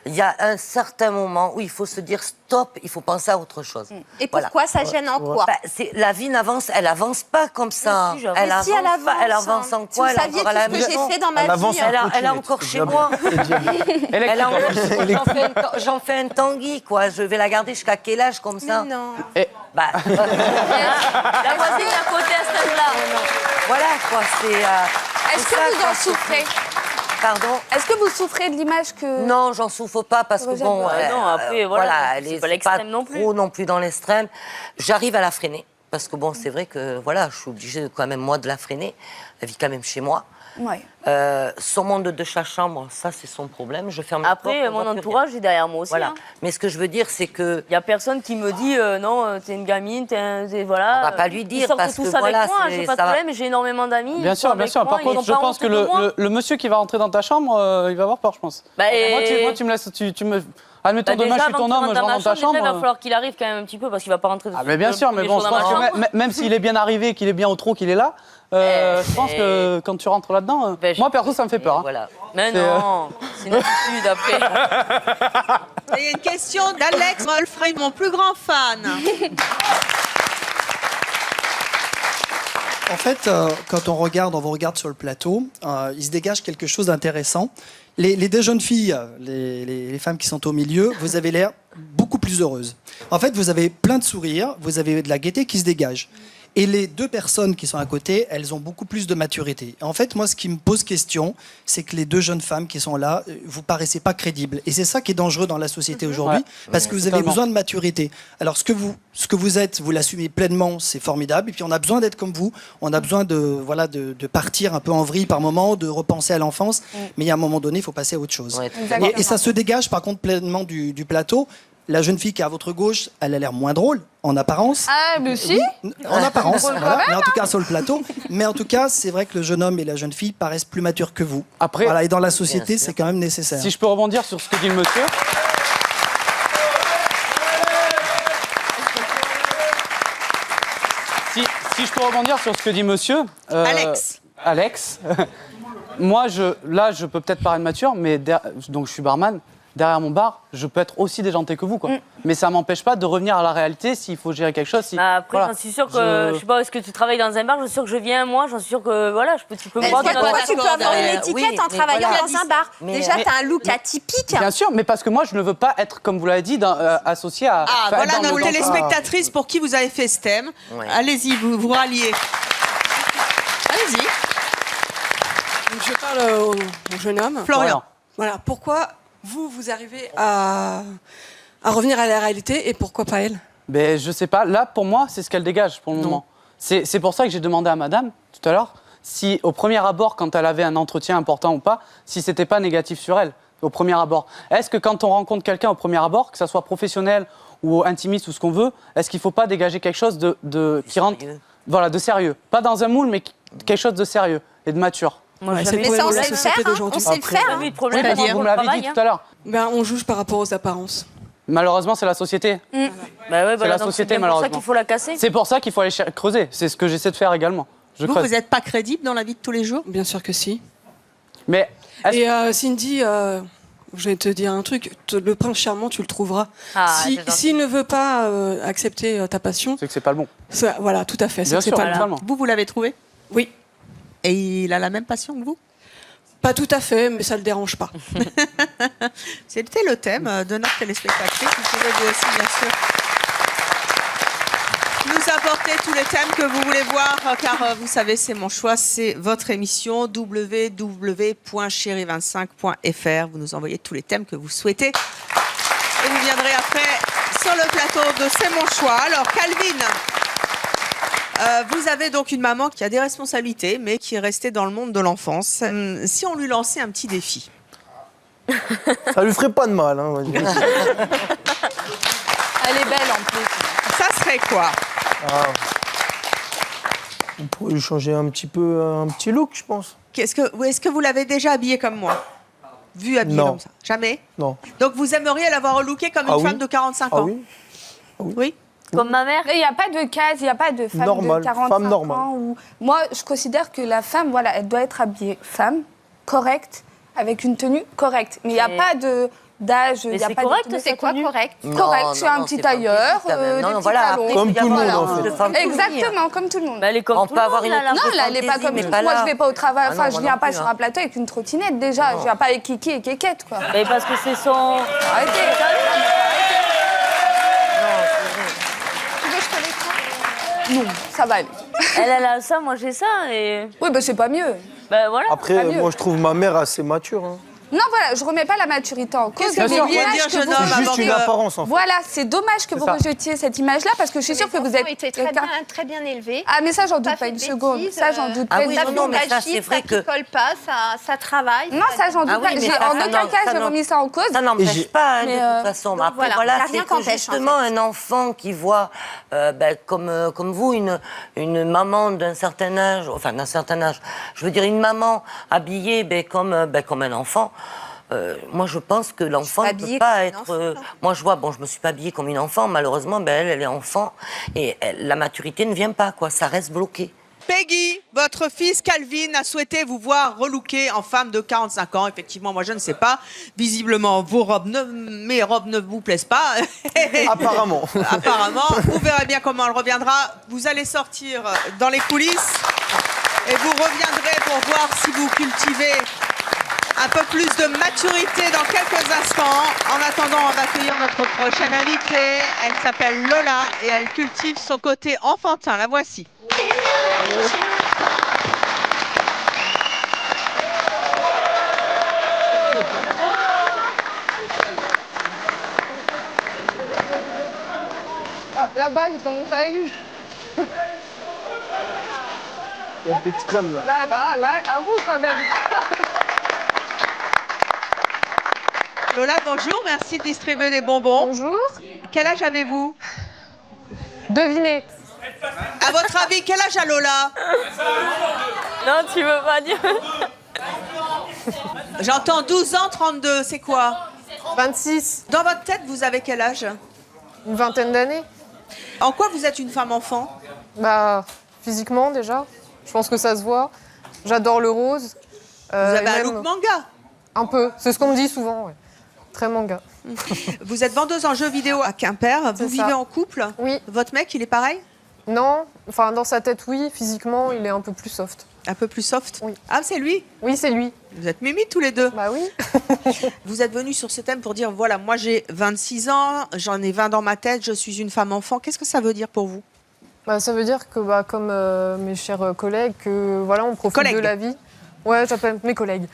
il y a un certain moment où il faut se dire stop, il faut penser à autre chose.
Et pourquoi ça gêne en quoi?
Bah, la vie elle avance pas comme ça.
Mais si, j'avoue.
Elle
Mais
avance,
si, elle avance.
pas, elle avance en quoi?
Si vous saviez tout ce que j'ai fait dans ma
Elle avance
vie.
un
Elle a-
peu,
elle a
tu es-
encore
tu es
chez
déjà
moi.
bien. T'es déjà bien.
Elle a encore- J'en fais un tanguy, quoi. Je vais la garder jusqu'à quel âge comme ça?
Mais non.
Bah,
La voisine à côté à ce là.
voilà, quoi.
Est-ce que vous en souffrez?
Pardon?
Est-ce que vous souffrez de l'image que...
Non, j'en souffre pas parce que
Rosette,
bon,
non, après, voilà,
elle
c'est
est
pas l'extrême non plus.
trop non plus dans l'extrême. J'arrive à la freiner parce que bon, c'est vrai que voilà, je suis obligée quand même moi de la freiner. Elle vit quand même chez moi.
Ouais.
Son monde de sa chambre, ça c'est son problème. Je ferme la porte.
Après,
on
mon
voit plus
entourage est derrière moi aussi.
Voilà.
Hein.
Mais ce que je veux dire, c'est que
Il y a personne qui me dit non, t'es une gamine, voilà.
On va pas lui dire
Ils sortent
parce
tous
que
avec
voilà,
moi,
c'est-
j'ai pas de
ça va.
problème, j'ai énormément d'amis.
Bien
ils sont
sûr, bien
avec
sûr.
moi,
Par
ils
contre,
ont
je
pas
pense
honte
que
de moi.
le monsieur qui va rentrer dans ta chambre, il va avoir peur, je pense.
Bah,
Moi, tu me laisses. Tu me... Admettons, demain, je suis ton homme, je rentre dans ta chambre.
Il va falloir qu'il arrive quand même un petit peu parce qu'il va pas rentrer.
Ah, mais bien sûr, mais bon, je pense que même s'il est bien arrivé, qu'il est bien au trot, qu'il est là, je pense que quand tu rentres là-dedans, moi, perso, ça me fait peur. Hein.
voilà.
Mais non, c'est une habitude après.
Il y a une question d'Alex Molfray, mon plus grand fan.
En fait, quand on vous regarde sur le plateau, il se dégage quelque chose d'intéressant. Les deux jeunes filles, les femmes qui sont au milieu, vous avez l'air beaucoup plus heureuses. En fait, vous avez plein de sourires, vous avez de la gaieté qui se dégage. Et les deux personnes qui sont à côté, elles ont beaucoup plus de maturité. En fait, moi, ce qui me pose question, c'est que les deux jeunes femmes qui sont là, vous paraissez pas crédibles. Et c'est ça qui est dangereux dans la société aujourd'hui,
Ouais.
parce que vous avez
Totalement.
besoin de maturité. Alors, ce que vous êtes, vous l'assumez pleinement, c'est formidable. Et puis, on a besoin d'être comme vous. On a besoin de partir un peu en vrille par moment, de repenser à l'enfance. Mais il y a un moment donné, il faut passer à autre chose.
Ouais,
Exactement.
Et ça se dégage, par contre, pleinement du plateau. La jeune fille qui est à votre gauche, elle a l'air moins drôle, en apparence.
Ah, mais si.
En apparence, voilà, mais en tout cas sur le plateau. Mais en tout cas, c'est vrai que le jeune homme et la jeune fille paraissent plus matures que vous.
Après,
Voilà, et dans la société,
Bien sûr.
c'est quand même nécessaire.
si je peux rebondir sur ce que dit le monsieur. Si je peux rebondir sur ce que dit monsieur. Alex. Moi, je peux peut-être paraître mature, mais donc je suis barman. Derrière mon bar, je peux être aussi déjanté que vous, quoi. Mais ça m'empêche pas de revenir à la réalité s'il faut gérer quelque chose.
Bah, après,
voilà.
j'en suis sûre que, je sais pas, est-ce que tu travailles dans un bar, je suis sûre que je viens, moi, j'en suis sûre que, voilà, tu peux me voir dans
Pourquoi
la
tu peux avoir une étiquette
oui,
en
mais
travaillant
voilà.
dans un bar?
Mais-
Déjà,
mais-
t'as un look atypique.
Bien sûr, mais parce que moi, je ne veux pas être, comme vous l'avez dit, associé à.
Ah,
enfin,
voilà
dans
nos
le-
téléspectatrices pour qui vous avez fait ce thème.
Ouais.
Allez-y, vous ralliez. Allez-y.
Donc, je parle au jeune homme.
Florian.
Voilà, pourquoi vous arrivez à revenir à la réalité et pourquoi pas elle?
Ben, je sais pas. Là, pour moi, c'est ce qu'elle dégage pour le moment. C'est pour ça que j'ai demandé à madame, tout à l'heure, si au premier abord, quand elle avait un entretien important ou pas, si c'était pas négatif sur elle, au premier abord. Est-ce que quand on rencontre quelqu'un au premier abord, que ça soit professionnel ou intimiste ou ce qu'on veut, est-ce qu'il faut pas dégager quelque chose qui rentre, voilà, de sérieux? Pas dans un moule, mais quelque chose de sérieux et de mature.
Moi, j'ai
c'est
jamais
le
Mais ça, on
problème
sait
de
le
la
faire,
société
hein.
d'aujourd'hui.
On sait le faire.
eu de problème
C'est-à-dire,
avant
Vous
le
me l'avez
travail,
dit
hein.
tout à l'heure.
Ben, on juge par rapport aux apparences.
Malheureusement, c'est la société.
Bah ouais,
C'est
voilà,
la
donc
société,
c'est bien pour ça
malheureusement.
qu'il faut la casser.
C'est pour ça qu'il faut aller creuser. C'est ce que j'essaie de faire également. Je
Vous,
creuse.
vous n'êtes pas crédible dans la vie de tous les jours?
Bien sûr que si.
Mais est-ce
Et Cindy, Je vais te dire un truc, le prince charmant, tu le trouveras. S'il ne veut pas accepter ta passion...
C'est que c'est pas le bon.
Voilà, tout à fait.
Bien sûr,
totalement.
Vous l'avez trouvé?
Oui.
Et il a la même passion que vous?
Pas tout à fait, mais ça ne le dérange pas.
C'était le thème de notre téléspectatrice. Vous pouvez vous aussi, bien sûr, nous apporter tous les thèmes que vous voulez voir, car vous savez, c'est mon choix, c'est votre émission www.chérie25.fr. Vous nous envoyez tous les thèmes que vous souhaitez et vous viendrez après sur le plateau de C'est mon choix. Alors, Calvin, vous avez donc une maman qui a des responsabilités, mais qui est restée dans le monde de l'enfance. Si on lui lançait un petit défi?
Ça lui ferait pas de mal. Hein,
Elle est belle en plus.
Ça serait quoi?
On pourrait lui changer un petit look, je pense.
Est-ce que vous l'avez déjà habillée comme moi? Vu habillée comme ça? Jamais?
Non.
Donc vous aimeriez l'avoir relooké comme une femme de 45 ans?
Oui.
Oui.
Comme ma mère.
Il n'y a pas de case, il n'y a pas de femme de 45 ans. Moi, je considère que la femme, voilà, elle doit être habillée femme, correcte, avec une tenue correcte. Mais il n'y a pas d'âge.
Mais c'est correct,
c'est quoi correct?
Correct, c'est un petit tailleur, des petits talons.
Comme tout le monde, en fait.
Exactement, comme tout le monde.
Elle est comme tout le monde.
Non, là, elle n'est pas comme tout le monde. Moi, je ne vais pas au travail. Enfin, je ne viens pas sur un plateau avec une trottinette, déjà. Je ne viens pas avec Kiki et Kékette, quoi.
Mais parce que c'est son...
Arrêtez. Non, ça va aller.
Elle a ça, moi j'ai ça et...
Oui, bah c'est pas mieux.
Bah voilà.
Après, moi je trouve ma mère assez mature. Hein.
Non, voilà, je remets pas la maturité en cause.
Qu'est-ce que vous vouliez dire, jeune homme?
C'est juste une apparence, en fait.
Voilà, c'est dommage que vous rejetiez cette image-là parce que je suis sûre que vous êtes
été très bien élevé.
Ah, mais ça, j'en doute pas une seconde. Ça, j'en doute pas.
Ah oui, non, mais ça, c'est vrai que...
Ça colle pas, ça travaille.
Non, ça, j'en doute pas. En aucun cas, j'ai remis ça en cause.
Ça n'empêche pas, de toute façon. Après, voilà, c'est que justement un enfant qui voit, comme vous, une maman d'un certain âge, enfin d'un certain âge, je veux dire une maman habillée comme un enfant. Moi, je pense que l'enfant ne peut pas être... moi, je vois, je me suis pas habillée comme une enfant. Malheureusement, elle est enfant. Et la maturité ne vient pas, quoi. Ça reste bloqué.
Peggy, votre fils Calvin a souhaité vous voir relooké en femme de 45 ans. Effectivement, moi, je ne sais pas. Visiblement, mes robes ne vous plaisent pas.
Apparemment.
Apparemment. Vous verrez bien comment elle reviendra. Vous allez sortir dans les coulisses et vous reviendrez pour voir si vous cultivez un peu plus de maturité dans quelques instants. En attendant, on va accueillir notre prochaine invitée. Elle s'appelle Lola et elle cultive son côté enfantin. La voici.
Là-bas, ils t'ont fait.
Il y a des petites flammes là.
Là, à vous quand même.
Lola, bonjour, merci de distribuer des bonbons.
Bonjour.
Quel âge avez-vous?
Devinez.
À votre avis, quel âge a Lola?
Non, tu veux pas dire.
J'entends 12 ans, 32, c'est quoi?
26.
Dans votre tête, vous avez quel âge?
Une vingtaine d'années.
En quoi vous êtes une femme enfant?
Bah, physiquement déjà. Je pense que ça se voit. J'adore le rose.
Vous avez un look manga?
Un peu. C'est ce qu'on me dit souvent, ouais. Très manga.
Vous êtes vendeuse en jeux vidéo à Quimper. Vous vivez en couple?
Oui.
Votre mec, il est pareil?
Non. Enfin, dans sa tête, oui. Physiquement, il est un peu plus soft.
Un peu plus soft?
Oui.
Ah, c'est lui?
Oui, c'est lui.
Vous êtes mimi tous les deux?
Bah oui.
Vous êtes venus sur ce thème pour dire, voilà, moi j'ai 26 ans, j'en ai 20 dans ma tête, je suis une femme enfant. Qu'est-ce que ça veut dire pour vous?
Bah, ça veut dire que, comme mes chers collègues, que voilà, on profite de la vie. Ouais, j'appelle mes collègues.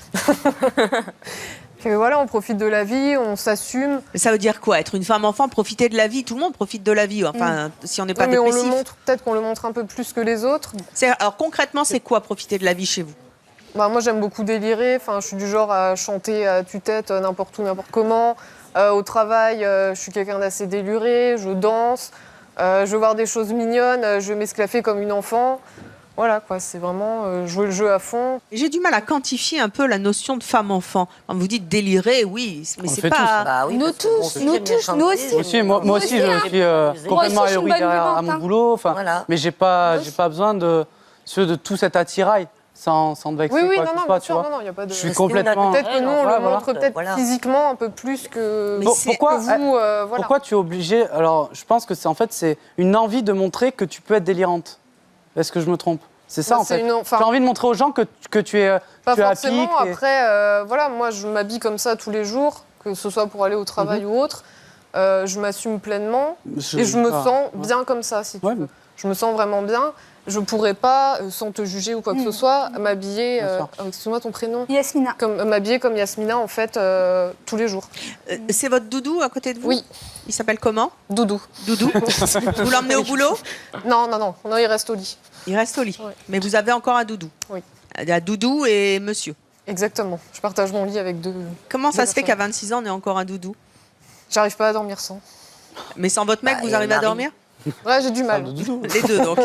Que voilà, on profite de la vie, on s'assume.
Mais ça veut dire quoi? Être une femme enfant, profiter de la vie? Tout le monde profite de la vie, enfin, si on n'est pas
mais
dépressif.
On le montre, peut-être qu'on le montre un peu plus que les autres.
Alors concrètement, c'est quoi profiter de la vie chez vous?
Bah, moi, j'aime beaucoup délirer. Enfin, je suis du genre à chanter à tue-tête n'importe où, n'importe comment. Au travail, je suis quelqu'un d'assez déluré, je danse. Je veux voir des choses mignonnes, je veux m'esclaffer comme une enfant. Voilà, quoi, c'est vraiment jouer le jeu à fond.
J'ai du mal à quantifier un peu la notion de femme-enfant. Quand vous dites délirer, oui, mais c'est pas...
Tous. Bah, oui,
nous tous, nous aussi.
Moi aussi, je suis complètement ahuri derrière à mon boulot. Voilà. Mais j'ai pas besoin de tout cet attirail. sans te vexer.
Oui,
quoi
non,
que ce
non,
soit,
bien
tu
sûr,
vois.
non, non, il n'y a pas de...
Je suis complètement...
Peut-être que nous, on le montre peut-être
voilà.
physiquement un peu plus que,
Pourquoi,
que vous. Voilà.
pourquoi tu es obligé... Alors, je pense que c'est en fait, c'est une envie de montrer que tu peux être délirante. Est-ce que je me trompe? C'est ça,
Bah,
en fait.
enfin,
tu as envie de montrer aux gens que tu es
pas
tu es à
forcément.
pic et-
Après, voilà, moi, je m'habille comme ça tous les jours, que ce soit pour aller au travail ou autre. Je m'assume pleinement et je me sens bien comme ça, si tu veux. Je me sens vraiment bien. Je pourrais pas, sans te juger ou quoi que ce soit, m'habiller... excuse-moi ton prénom.
Yasmina.
M'habiller comme Yasmina, en fait, tous les jours.
C'est votre doudou à côté de vous?
Oui.
Il s'appelle comment?
Doudou.
Doudou. Vous l'emmenez au boulot?
Non, il reste au lit.
Il reste au lit.
Ouais.
Mais vous avez encore un doudou?
Oui.
Il y a doudou et monsieur.
Exactement. Je partage mon lit avec deux...
Comment ça se fait qu'à
personnes.
26 ans, on ait encore un doudou?
J'arrive pas à dormir sans.
Mais sans votre mec, vous arrivez à dormir?
Ouais, j'ai du mal.
Les deux, donc.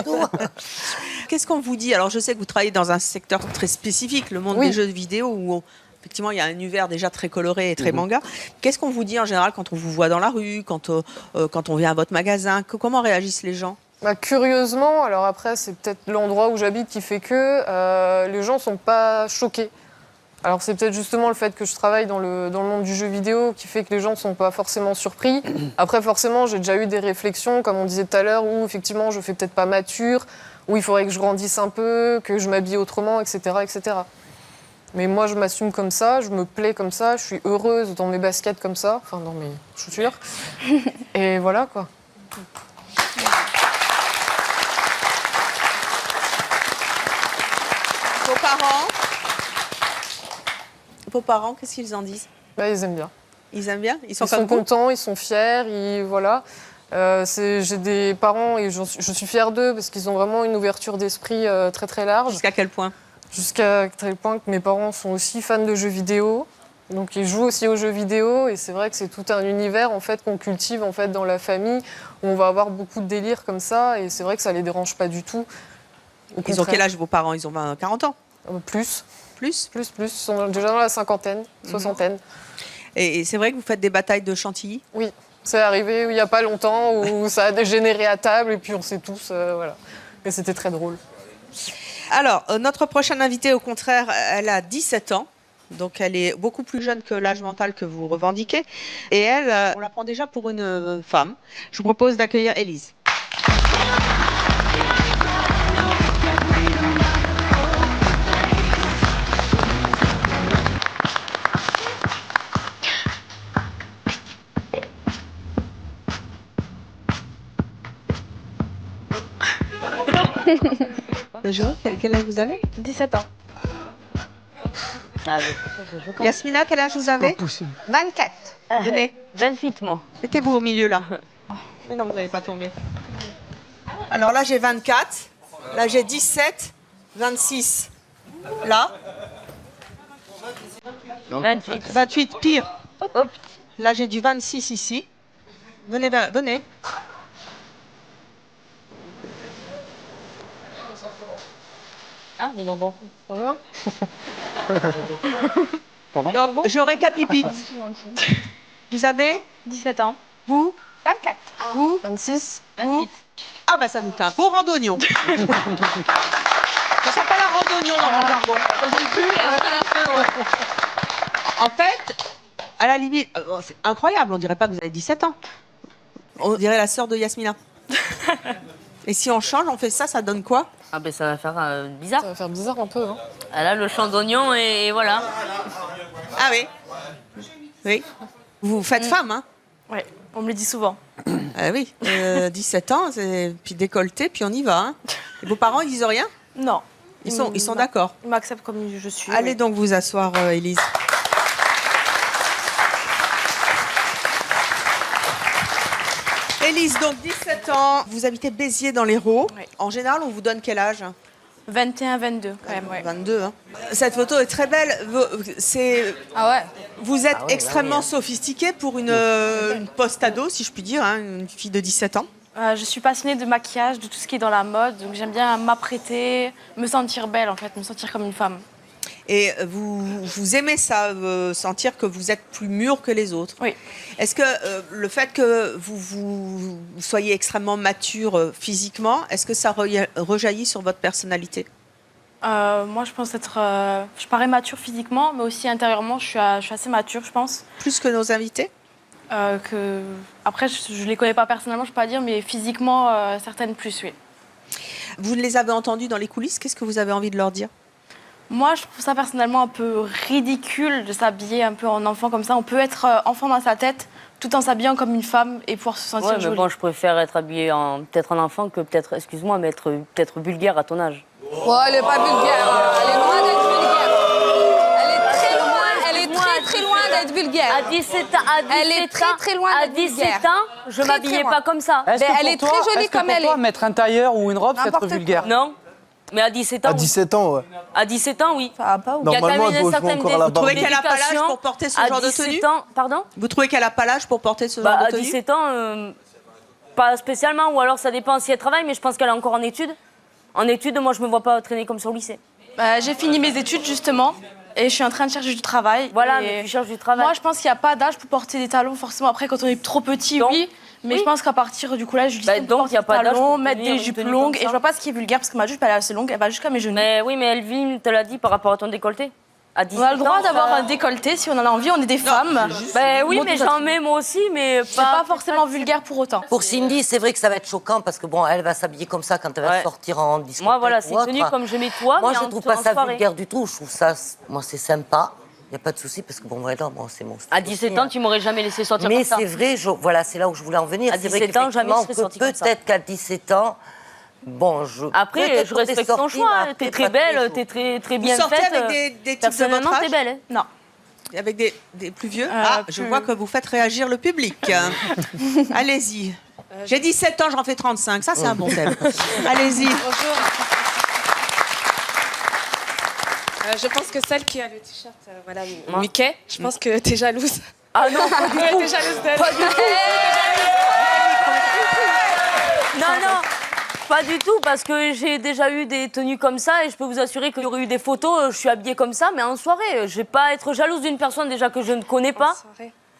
Qu'est-ce qu'on vous dit? Alors, je sais que vous travaillez dans un secteur très spécifique, le monde des jeux vidéo, où effectivement, il y a un univers déjà très coloré et très manga. Qu'est-ce qu'on vous dit en général quand on vous voit dans la rue, quand on vient à votre magasin? Comment réagissent les gens?
Bah, curieusement, alors après, c'est peut-être l'endroit où j'habite qui fait que les gens sont pas choqués. Alors c'est peut-être justement le fait que je travaille dans le monde du jeu vidéo qui fait que les gens ne sont pas forcément surpris. Après forcément j'ai déjà eu des réflexions, comme on disait tout à l'heure, où effectivement je fais peut-être pas mature, où il faudrait que je grandisse un peu, que je m'habille autrement, etc., etc. Mais moi je m'assume comme ça, je me plais comme ça, je suis heureuse dans mes baskets comme ça, enfin dans mes chaussures. Et voilà quoi.
Vos parents, qu'est-ce qu'ils en disent?
Bah, ils aiment bien.
Ils aiment bien? Ils sont
contents, ils sont fiers, voilà. J'ai des parents et je suis fière d'eux parce qu'ils ont vraiment une ouverture d'esprit très très large.
Jusqu'à quel point?
Jusqu'à tel point que mes parents sont aussi fans de jeux vidéo. Donc ils jouent aussi aux jeux vidéo et c'est vrai que c'est tout un univers en fait qu'on cultive en fait dans la famille où on va avoir beaucoup de délires comme ça et c'est vrai que ça les dérange pas du tout.
Ils ont quel âge vos parents? Ils ont 40 ans?
Plus.
Plus?
Plus. Ils sont déjà dans la cinquantaine, soixantaine.
Et c'est vrai que vous faites des batailles de chantilly?
Oui, c'est arrivé il n'y a pas longtemps où ça a dégénéré à table et puis on sait tous, voilà. Et c'était très drôle.
Alors, notre prochaine invitée, au contraire, elle a 17 ans. Donc, elle est beaucoup plus jeune que l'âge mental que vous revendiquez. Et elle, on la prend déjà pour une femme. Je vous propose d'accueillir Élise. Bonjour, quel âge vous avez?
17 ans.
Yasmina, quel âge vous avez? 24. Venez.
28, moi.
Mettez-vous au milieu, là. Mais non, vous n'allez pas tomber. Alors là, j'ai 24. Là, j'ai 17. 26. Là.
28.
28, pire. Hop. Là, j'ai du 26 ici. Venez, venez.
Ah, des bonbons.
Bonjour.
Je récapitule. Vous avez
17 ans.
Vous
24.
Vous
26.
Vous Ah bah ça nous fait un beau randonnion. Ça s'appelle un randonnion dans mon jargon. En fait, à la limite, c'est incroyable, on dirait pas que vous avez 17 ans. On dirait la sœur de Yasmina. Et si on change, on fait ça, ça donne quoi?
Ah ben ça va faire bizarre.
Ça va faire bizarre un peu, hein.
Ah là, le champ d'oignon et voilà.
Ah oui. Oui. Vous faites femme, hein?
Oui, on me le dit souvent.
Ah oui. 17 ans, puis décolleté, puis on y va. Hein. Et vos parents, ils disent rien?
Non.
Ils sont d'accord.
Ils m'acceptent comme je suis.
Allez donc vous asseoir, Élise. Élise, donc 17 ans, vous habitez Béziers dans l'Hérault.
Oui.
En général, on vous donne quel âge?
21, 22 quand même, ouais.
22, hein. Cette photo est très belle.
Ah ouais.
Vous êtes extrêmement sophistiquée pour une post-ado, si je puis dire, hein, une fille de 17 ans.
Je suis passionnée de maquillage, de tout ce qui est dans la mode, donc j'aime bien m'apprêter, me sentir belle en fait, me sentir comme une femme.
Et vous aimez ça, sentir que vous êtes plus mûre que les autres.
Oui.
Est-ce que le fait que vous soyez extrêmement mature physiquement, est-ce que ça rejaillit sur votre personnalité?
Moi, je pense être... je parais mature physiquement, mais aussi intérieurement, je suis assez mature, je pense.
Plus que nos invités
Après, je ne les connais pas personnellement, je ne peux pas dire, mais physiquement, certaines plus, oui.
Vous les avez entendus dans les coulisses, qu'est-ce que vous avez envie de leur dire?
Moi, je trouve ça personnellement un peu ridicule de s'habiller un peu en enfant comme ça. On peut être enfant dans sa tête tout en s'habillant comme une femme et pouvoir se sentir jolie.
Mais bon, je préfère être habillée peut-être en enfant que peut-être, excuse-moi, mais être peut-être vulgaire à ton âge.
Oh, elle est pas vulgaire, elle est loin d'être vulgaire. Elle est très loin, elle est très loin d'être vulgaire.
À 17 ans,
elle est très loin d'être vulgaire.
À 17 ans, je m'habillais pas comme ça.
Elle est très jolie comme elle est.
Pour toi, mettre un tailleur ou une robe, c'est être vulgaire?
Non. Mais à 17 ans,
À 17 ans, ouais.
À 17 ans, oui.
Ça va pas, ou...
Normalement, elle doit jouer encore à la
Vous trouvez
barbe.
qu'elle n'a pas l'âge pour porter ce genre de tenue?
Pardon?
Vous trouvez qu'elle n'a pas l'âge pour porter ce genre de tenue?
À 17 ans, pas spécialement, ou alors ça dépend si elle travaille, mais je pense qu'elle est encore en études. En études, moi, je me vois pas traîner comme ça au lycée.
J'ai fini mes études, justement, et je suis en train de chercher du travail.
Voilà,
et
mais tu cherches du travail.
Moi, je pense qu'il n'y a pas d'âge pour porter des talons, forcément. Après, quand on est trop petit,
Donc,
oui. Mais je pense qu'à partir du collège, je
donc, il n'y a pas d'âge pour
mettre des jupes longues. Et je vois pas ce qui est vulgaire, parce que ma jupe, elle est assez longue, elle va jusqu'à mes genoux.
Mais oui, mais Elvin te l'a dit par rapport à ton décolleté. À 17
on a le droit
ans,
d'avoir un décolleté si on en a envie, on est des femmes.
Ben oui, mais j'en mets moi aussi, mais
c'est pas forcément vulgaire pour autant.
Pour Cindy, c'est vrai que ça va être choquant parce que bon, elle va s'habiller comme ça quand elle va sortir en discothèque.
Moi, voilà, c'est
ou autre.
tenu comme je mets toi.
Moi,
mais
je
en
trouve pas ça
soirée.
vulgaire du tout. Je trouve ça, moi, c'est sympa. Il n'y a pas de souci parce que bon, voilà, bon, c'est mon style.
À 17 ans, tu m'aurais jamais laissé sortir
mais
comme ça.
Mais c'est vrai, voilà, c'est là où je voulais en venir.
À 17 ans, jamais je serais sortie comme ça.
Peut-être qu'à 17 ans, bon,
après, je respecte ton choix. T'es très belle, t'es très bien faite.
Vous sortez avec des types de votre âge?
T'es belle.
Non.
Avec des plus vieux? Je vois que vous faites réagir le public. Allez-y. J'ai 17 ans, j'en fais 35. Ça, c'est un bon thème. Allez-y.
Bonjour. Je pense que celle qui a le t-shirt, voilà, Mickey, je pense que t'es jalouse.
Ah non, pas du tout.
T'es jalouse d'elle.
Pas du tout. Non, pas du tout, parce que j'ai déjà eu des tenues comme ça et je peux vous assurer qu'il y aurait eu des photos, je suis habillée comme ça, mais en soirée. Je vais pas être jalouse d'une personne déjà que je ne connais pas.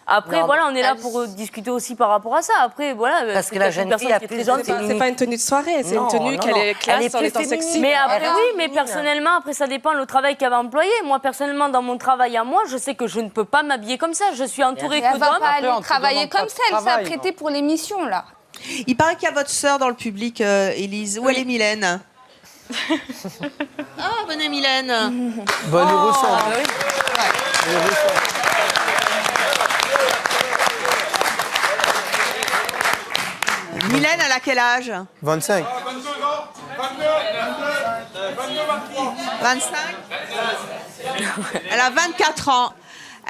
Après,
non,
voilà, on est là pour discuter aussi par rapport à ça. Après, voilà.
Parce que la jeune fille a plus
c'est pas une tenue de soirée, c'est une tenue qu'elle est classe en étant sexy.
Mais après, oui, mais personnellement, après, ça dépend le travail qu'elle va employer. Moi, personnellement, dans mon travail à moi, je sais que je ne peux pas m'habiller comme ça. Je suis entourée que d'hommes.
Elle va pas aller travailler comme ça, elle s'est apprêtée pour l'émission, là.
Il paraît qu'il y a votre sœur dans le public, Élise. Où elle est, Mylène? Ah, venez, Mylène.
Bah, elle le ressent.
Oui.
Elle le ressent.
Mylène, elle a quel âge?
25.
25. Elle a 24 ans.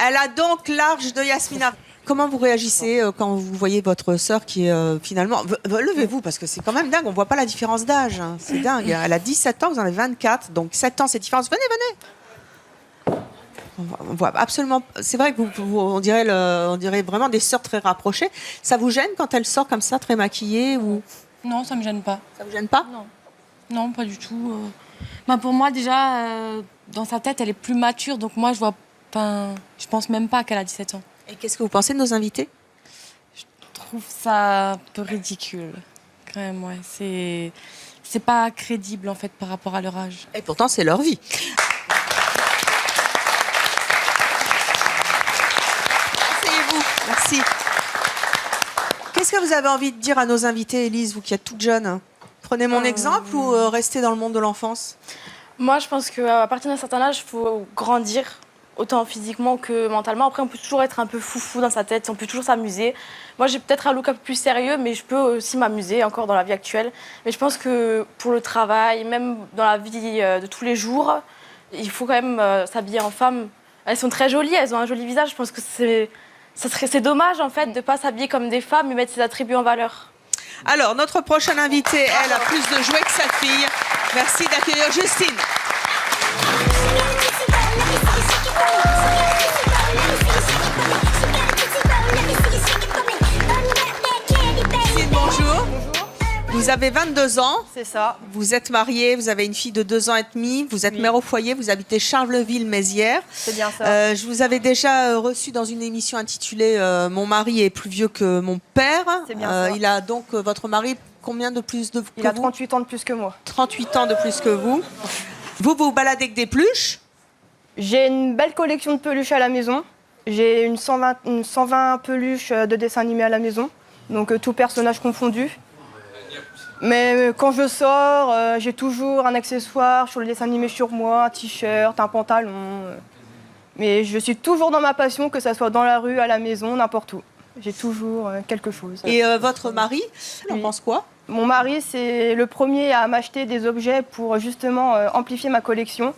Elle a donc l'âge de Yasmina. Comment vous réagissez quand vous voyez votre sœur qui est finalement... Levez-vous, parce que c'est quand même dingue, on ne voit pas la différence d'âge. Hein. C'est dingue. Elle a 17 ans, vous en avez 24, donc 7 ans, c'est différence. Venez, venez. On voit absolument... C'est vrai que on dirait vraiment des sœurs très rapprochées. Ça vous gêne quand elle sort comme ça, très maquillée ou...
Non, ça me gêne pas.
Ça vous gêne pas?
Non. Non, pas du tout. Pour moi, déjà, dans sa tête, elle est plus mature, donc moi, je pense même pas qu'elle a 17 ans.
Et qu'est-ce que vous pensez de nos invités?
Je trouve ça un peu ridicule, quand même, ouais. C'est pas crédible, en fait, par rapport à leur âge.
Et pourtant, c'est leur vie. Asseyez-vous. Merci. Qu'est-ce que vous avez envie de dire à nos invités, Élise, vous qui êtes toute jeune? Prenez mon exemple ou restez dans le monde de l'enfance?
Moi, je pense qu'à partir d'un certain âge, il faut grandir, autant physiquement que mentalement. Après, on peut toujours être un peu foufou dans sa tête, on peut toujours s'amuser. Moi, j'ai peut-être un look un peu plus sérieux, mais je peux aussi m'amuser encore dans la vie actuelle. Mais je pense que pour le travail, même dans la vie de tous les jours, il faut quand même s'habiller en femme. Elles sont très jolies, elles ont un joli visage. Je pense que c'est dommage, en fait, de ne pas s'habiller comme des femmes et mettre ses attributs en valeur.
Alors, notre prochaine invitée, elle a plus de jouets que sa fille. Merci d'accueillir Justine. Justine, bonjour. Vous avez 22 ans.
C'est ça.
Vous êtes mariée, vous avez une fille de 2 ans et demi. Vous êtes mère au foyer, vous habitez Charleville-Mézières.
C'est bien ça.
Je vous avais déjà reçu dans une émission intitulée Mon mari est plus vieux que mon père.
C'est bien ça.
Il a donc, votre mari, combien de plus que vous?
Il a 38 ans de plus que moi.
38 ans de plus que vous. Vous vous baladez avec des peluches?
J'ai une belle collection de peluches à la maison. J'ai une 120 peluches de dessins animés à la maison, donc tout personnage confondu. Mais quand je sors, j'ai toujours un accessoire sur le dessin animé sur moi, un t-shirt, un pantalon. Mais je suis toujours dans ma passion, que ça soit dans la rue, à la maison, n'importe où. J'ai toujours quelque chose.
Et votre mari, il en pense quoi?
Mon mari, c'est le premier à m'acheter des objets pour justement amplifier ma collection.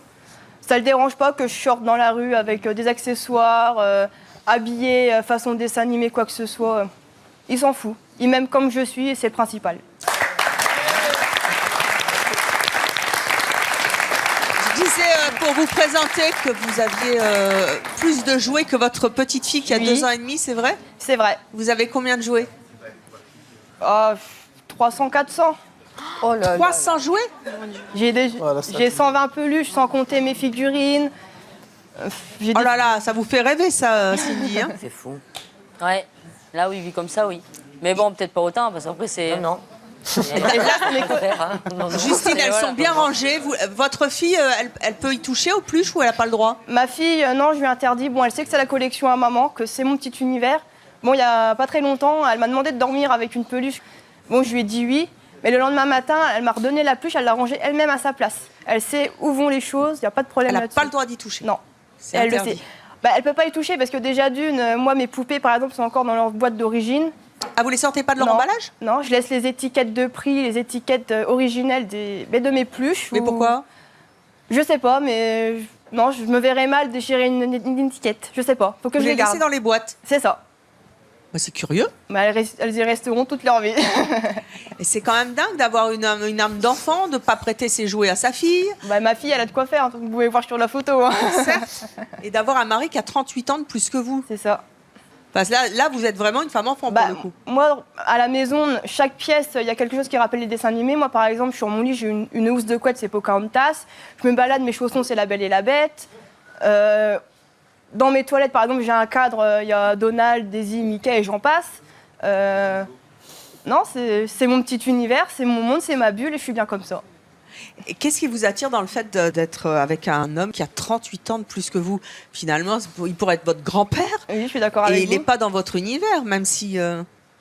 Ça ne le dérange pas que je sorte dans la rue avec des accessoires, habillé façon dessin animé, quoi que ce soit. Il s'en fout. Il m'aime comme je suis et c'est le principal.
Je disais pour vous présenter que vous aviez plus de jouets que votre petite fille qui a 2 ans et demi, c'est vrai?
C'est vrai.
Vous avez combien de jouets?
300, 400.
Oh là 300 là. Jouets?
J'ai 120 peluches, sans compter mes figurines.
Oh là là, ça vous fait rêver ça, Cindy, hein?
C'est fou. Ouais, là où il vit comme ça, oui. Mais bon, peut-être pas autant, parce qu'après c'est...
Non.
Justine, elles sont bien rangées. Votre fille, elle peut y toucher aux peluches ou elle n'a pas le droit?
Ma fille, non, je lui ai interdit. Bon, elle sait que c'est la collection à maman, que c'est mon petit univers. Bon, il n'y a pas très longtemps, elle m'a demandé de dormir avec une peluche. Bon, je lui ai dit oui. Mais le lendemain matin, elle m'a redonné la peluche, elle l'a rangée elle-même à sa place. Elle sait où vont les choses, il n'y a pas de problème là-dessus.
Elle n'a pas le droit d'y toucher?
Non.
C'est
elle
interdit.
le sait. Bah, elle ne peut pas y toucher parce que déjà d'une, moi, mes poupées, par exemple, sont encore dans leur boîte d'origine.
Ah, vous les sortez pas de leur emballage?
Non, je laisse les étiquettes de prix, les étiquettes originelles de mes peluches.
Mais pourquoi?
Je sais pas, mais non, je me verrais mal déchirer une étiquette. Je sais pas. Faut que
vous
je les garde.
laissez dans les boîtes?
C'est ça.
C'est curieux.
Mais elles y resteront toute leur vie.
Et c'est quand même dingue d'avoir une âme d'enfant, de ne pas prêter ses jouets à sa fille.
Bah, ma fille, elle a de quoi faire, hein, vous pouvez voir sur la photo. Hein.
Certes. Et d'avoir un mari qui a 38 ans de plus que vous.
C'est ça.
Parce que là, vous êtes vraiment une femme enfant pour le coup.
Moi, à la maison, chaque pièce, il y a quelque chose qui rappelle les dessins animés. Moi, par exemple, sur mon lit, j'ai une housse de couette, c'est Pocahontas. Je me balade, mes chaussons, c'est La Belle et la Bête. Dans mes toilettes, par exemple, j'ai un cadre, il y a Donald, Daisy, Mickey et j'en passe. Non, c'est mon petit univers, c'est mon monde, c'est ma bulle et je suis bien comme ça.
Et qu'est-ce qui vous attire dans le fait d'être avec un homme qui a 38 ans de plus que vous? Finalement, il pourrait être votre grand-père.
Oui, je suis d'accord avec vous.
Et il n'est pas dans votre univers, même si...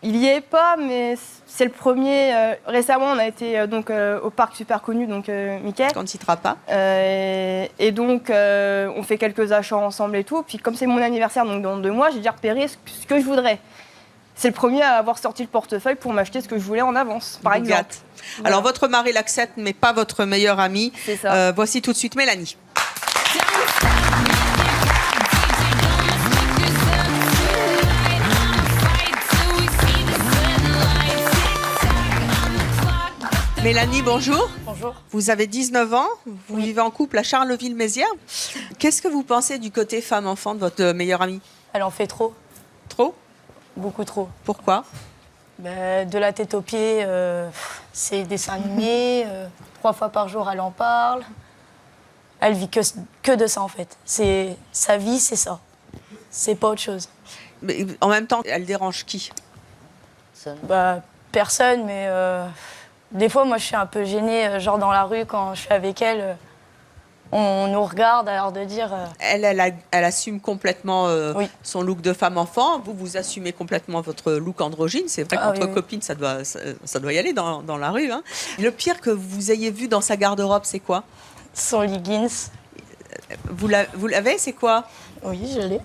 Il y est pas, mais c'est le premier. Récemment, on a été donc au parc super connu, donc Mickey.
Quand il ne sera pas.
Et donc, on fait quelques achats ensemble et tout. Puis comme c'est mon anniversaire, donc dans 2 mois, j'ai déjà repéré ce que je voudrais. C'est le premier à avoir sorti le portefeuille pour m'acheter ce que je voulais en avance, par exemple.
Voilà. Alors, votre mari l'accepte, mais pas votre meilleur ami.
C'est ça.
Voici tout de suite Mélanie. Mélanie, bonjour.
Bonjour.
Vous avez 19 ans, vous vivez en couple à Charleville-Mézières. Qu'est-ce que vous pensez du côté femme-enfant de votre meilleure amie?
Elle en fait trop.
Trop?
Beaucoup trop.
Pourquoi?
De la tête aux pieds, c'est dessin animé, 3 fois par jour elle en parle. Elle vit que de ça en fait. Sa vie, c'est ça. C'est pas autre chose.
Mais en même temps, elle dérange qui?
Personne, mais des fois, moi, je suis un peu gênée, genre dans la rue, quand je suis avec elle, on nous regarde, alors de dire...
Elle assume complètement son look de femme-enfant, vous assumez complètement votre look androgyne, c'est vrai qu'entre copines, ça doit y aller dans la rue. Hein. Le pire que vous ayez vu dans sa garde-robe, c'est quoi?
Son leggings.
Vous l'avez, c'est quoi?
Oui, je l'ai.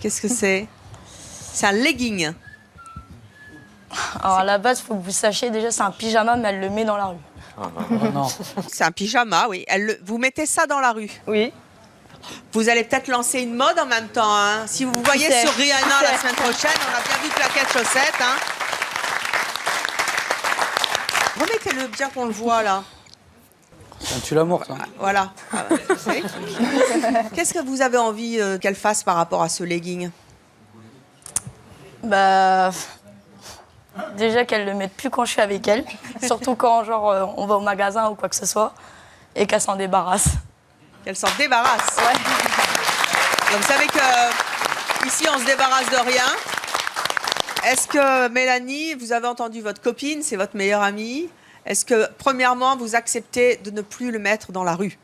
Qu'est-ce que c'est? C'est un legging.
Alors à la base, il faut que vous sachiez, déjà, c'est un pyjama, mais elle le met dans la rue.
Non. C'est un pyjama, oui. Vous mettez ça dans la rue?
Oui.
Vous allez peut-être lancer une mode en même temps. Hein. Si vous vous voyez sur Rihanna la semaine prochaine, on a bien vu claquettes chaussettes. Hein. Remettez-le bien qu'on le voit, là.
Ça tue l'amour, ça.
Voilà. Qu'est-ce que vous avez envie qu'elle fasse par rapport à ce legging?
Déjà qu'elle le mette plus quand je suis avec elle, surtout quand genre on va au magasin ou quoi que ce soit, et qu'elle s'en débarrasse.
Qu'elle s'en débarrasse.
Ouais.
Donc vous savez que ici on se débarrasse de rien. Est-ce que Mélanie, vous avez entendu votre copine, c'est votre meilleure amie? Est-ce que, premièrement, vous acceptez de ne plus le mettre dans la rue?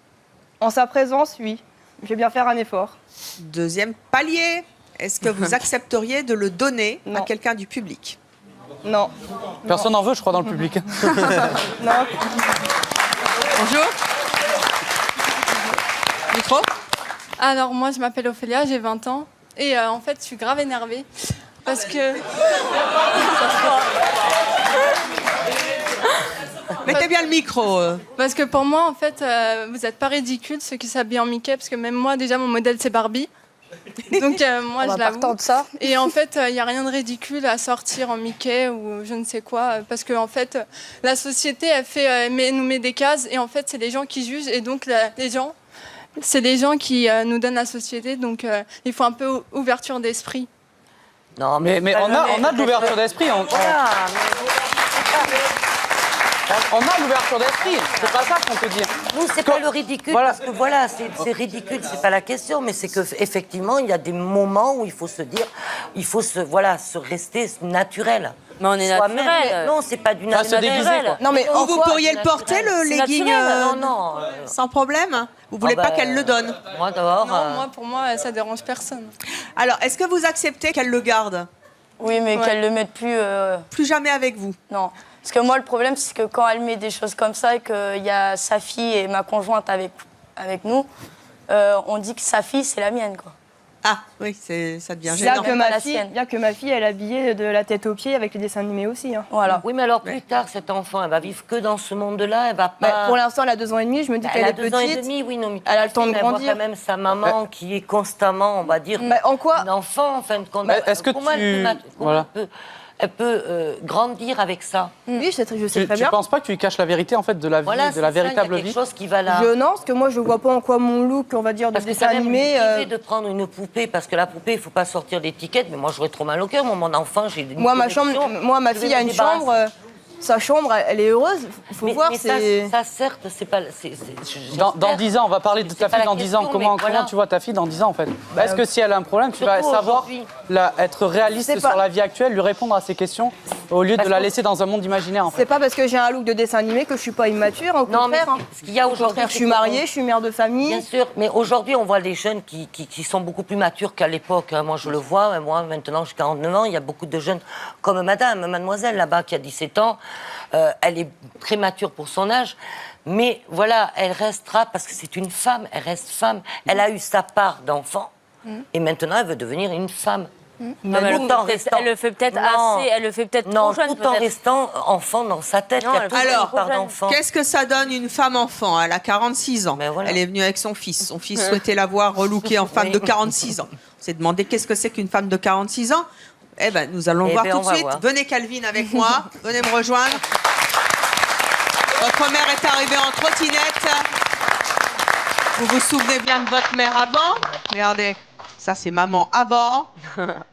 En sa présence, oui. Je vais bien faire un effort.
Deuxième palier, est-ce que vous accepteriez de le donner à quelqu'un du public?
Non.
Personne n'en veut, je crois, dans le public.
Non.
Bonjour. Micro.
Alors, moi, je m'appelle Ophélia, j'ai 20 ans. Et en fait, je suis grave énervée. Parce que...
Mettez bien le micro.
Parce que pour moi, en fait, vous n'êtes pas ridicules, ceux qui s'habillent en Mickey. Parce que même moi, déjà, mon modèle, c'est Barbie. Donc, moi, je l'avoue.
de ça.
Et en fait, il n'y a rien de ridicule à sortir en Mickey ou je ne sais quoi. Parce que, en fait, la société, nous met des cases. Et en fait, c'est les gens qui jugent. Et donc, c'est les gens qui nous donnent la société. Donc, il faut un peu ouverture d'esprit.
Non,
mais on a de l'ouverture d'esprit. On a l'ouverture d'esprit, c'est pas ça qu'on peut dire.
Nous, c'est pas le ridicule, voilà. Parce que voilà, c'est ridicule, c'est pas la question, mais c'est qu'effectivement, il y a des moments où il faut se dire, il faut se rester naturel.
Mais on est naturel.
Non, c'est pas du naturel.
Non, mais vous pourriez le porter, le legging
non.
Sans problème. Vous voulez pas qu'elle le donne?
Moi, d'abord.
Non, pour moi, ça dérange personne.
Alors, est-ce que vous acceptez qu'elle le garde?
Oui, mais qu'elle le mette plus...
Plus jamais avec vous?
Non. Parce que moi, le problème, c'est que quand elle met des choses comme ça et qu'il y a sa fille et ma conjointe avec nous, on dit que sa fille, c'est la mienne, quoi.
Ah, oui, ça devient gênant.
Bien que ma fille, elle est habillée de la tête aux pieds avec les dessins animés aussi. Hein.
Voilà. Oui, mais alors plus tard, cet enfant, elle va vivre que dans ce monde-là, elle va pas...
pour l'instant, elle a 2 ans et demi, je me dis qu'elle est petite.
2 ans et demi, oui, non, mais
elle a le temps de grandir.
Elle voit quand même sa maman qui est constamment, on va dire,
en quoi
un enfant, en fin de compte.
Est-ce que
elle peut grandir avec ça.
Oui, je sais très bien.
Tu penses pas que tu lui caches la vérité en fait de la vie, de la véritable vie?
Chose qui va là.
Non, parce que moi je vois pas en quoi mon look, on va dire, de dessin animé.
De prendre une poupée parce que la poupée, il faut pas sortir d'étiquette. Mais moi, j'aurais trop mal au cœur. Mon enfant, j'ai.
Ma fille a une chambre. Sa chambre, elle est heureuse. Il faut voir.
Ça, certes, c'est pas.
Dans 10 ans, on va parler de ta fille dans 10 ans. Comment tu vois ta fille dans 10 ans, en fait? Est-ce que si elle a un problème, tu vas savoir être réaliste sur la vie actuelle, lui répondre à ces questions, au lieu de la laisser dans un monde imaginaire, en fait?
C'est pas parce que j'ai un look de dessin animé que je suis pas immature, au contraire.
Ce qu'il y a aujourd'hui,
je suis mariée, je suis mère de famille.
Bien sûr, mais aujourd'hui, on voit des jeunes qui sont beaucoup plus matures qu'à l'époque. Moi, je le vois. Moi, maintenant, j'ai 49 ans. Il y a beaucoup de jeunes comme mademoiselle, là-bas, qui a 17 ans. Elle est prémature pour son âge, mais voilà, elle restera, parce que c'est une femme, elle reste femme. Elle a eu sa part d'enfant, et maintenant elle veut devenir une femme.
Non, mais elle le fait peut-être assez, elle le fait peut-être trop jeune.
Tout en restant enfant dans sa tête.
Non, alors, qu'est-ce que ça donne une femme enfant? Elle a 46 ans. Voilà. Elle est venue avec son fils. Son fils souhaitait la voir relookée en femme de 46 ans. On s'est demandé qu'est-ce que c'est qu'une femme de 46 ans. Eh ben, nous allons voir tout de suite. Venez, Calvin, avec moi. Venez me rejoindre. Votre mère est arrivée en trottinette. Vous vous souvenez bien de votre mère avant? Regardez, ça c'est maman avant.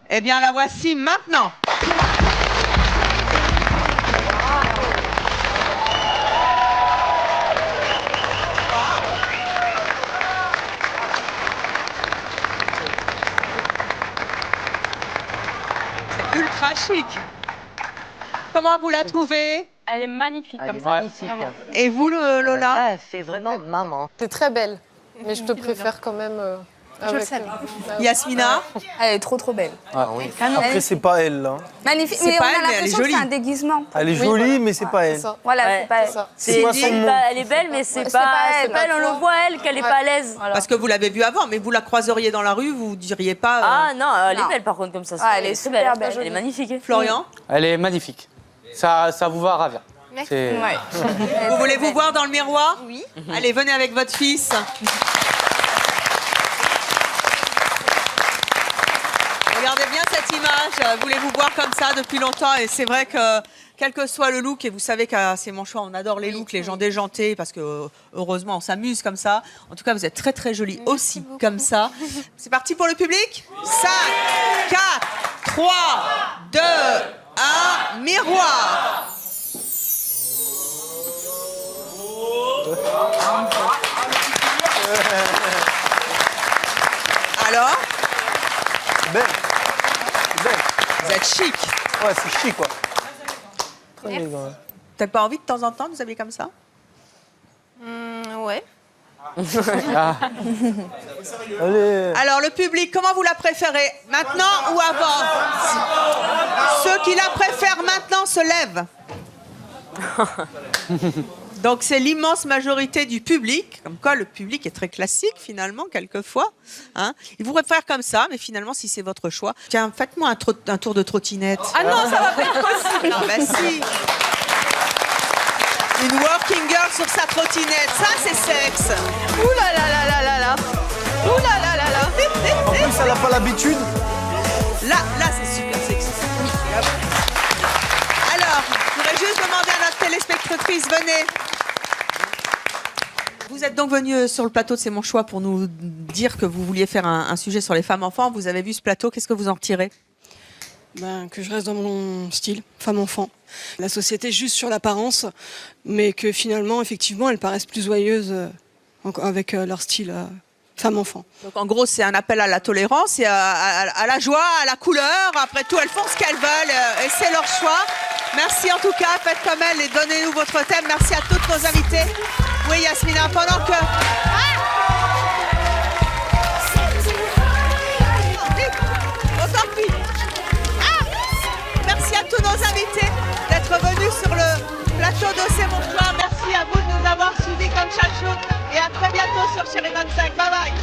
Eh bien, la voici maintenant. Ultra chic. Comment vous la trouvez?
Elle est magnifique comme ça.
Magnifique.
Et vous, Lola?
Elle fait vraiment maman.
T'es très belle, mais je te préfère quand même.
Je le sais. Yasmina?
Elle est trop belle.
Ah, oui. Après, c'est pas elle, là.
Magnifique, mais on a l'impression que c'est un déguisement.
Elle est jolie, mais c'est pas elle.
Voilà, c'est pas elle.
C'est quoi son nom?
Elle est belle, mais c'est pas elle. On le voit, elle, qu'elle est pas à l'aise.
Parce que vous l'avez vue avant, mais vous la croiseriez dans la rue, vous diriez pas...
Ah non, elle est belle par contre, comme ça.
Elle est super belle.
Elle est magnifique.
Florian?
Elle est magnifique. Ça vous va ravir.
Merci.
Vous voulez vous voir dans le miroir? Oui. Allez, venez avec votre fils. Regardez bien cette image. Voulez-vous voir comme ça depuis longtemps? Et c'est vrai que, quel que soit le look, et vous savez qu'à C'est Mon Choix, on adore les looks, les gens déjantés, parce que heureusement, on s'amuse comme ça. En tout cas, vous êtes très très jolis aussi comme ça. C'est parti pour le public. 5, 4, 3, 2, 1, miroir. Alors?
C'est belle.
Vous êtes chic.
Ouais, c'est chic, quoi. Très élégant.
T'as pas envie de temps en temps de vous habiller comme ça?
Ouais.
Allez.
Alors, le public, comment vous la préférez? Maintenant ou avant? Ceux qui la préfèrent maintenant se lèvent. Donc, c'est l'immense majorité du public. Comme quoi, le public est très classique, finalement, quelquefois. Hein, il vous préfère comme ça, mais finalement, si c'est votre choix... Tiens, faites-moi un tour de trottinette.
Ah non, ça va pas être possible.
Ah bah si. Une working girl sur sa trottinette, ça c'est sexe. Ouh là là là là là là. Ouh là là là là.
En plus, elle n'a pas l'habitude.
Là c'est super sexy. Alors, je voudrais juste demander à notre téléspectatrice, venez. Vous êtes donc venu sur le plateau de C'est mon choix pour nous dire que vous vouliez faire un sujet sur les femmes-enfants. Vous avez vu ce plateau, qu'est-ce que vous en retirez?
Que je reste dans mon style, femme-enfant. La société juste sur l'apparence, mais que finalement, effectivement, elles paraissent plus joyeuses avec leur style femme-enfant.
Donc en gros, c'est un appel à la tolérance et à la joie, à la couleur. Après tout, elles font ce qu'elles veulent et c'est leur choix. Merci en tout cas, faites comme elles et donnez-nous votre thème. Merci à toutes nos invités. Oui, Yasmina, pendant que... On s'en prie. Merci à tous nos invités d'être venus sur le plateau de C'est mon choix. Merci à vous de nous avoir suivis comme chaque jour. Et à très bientôt sur Chérie 25. Bye bye.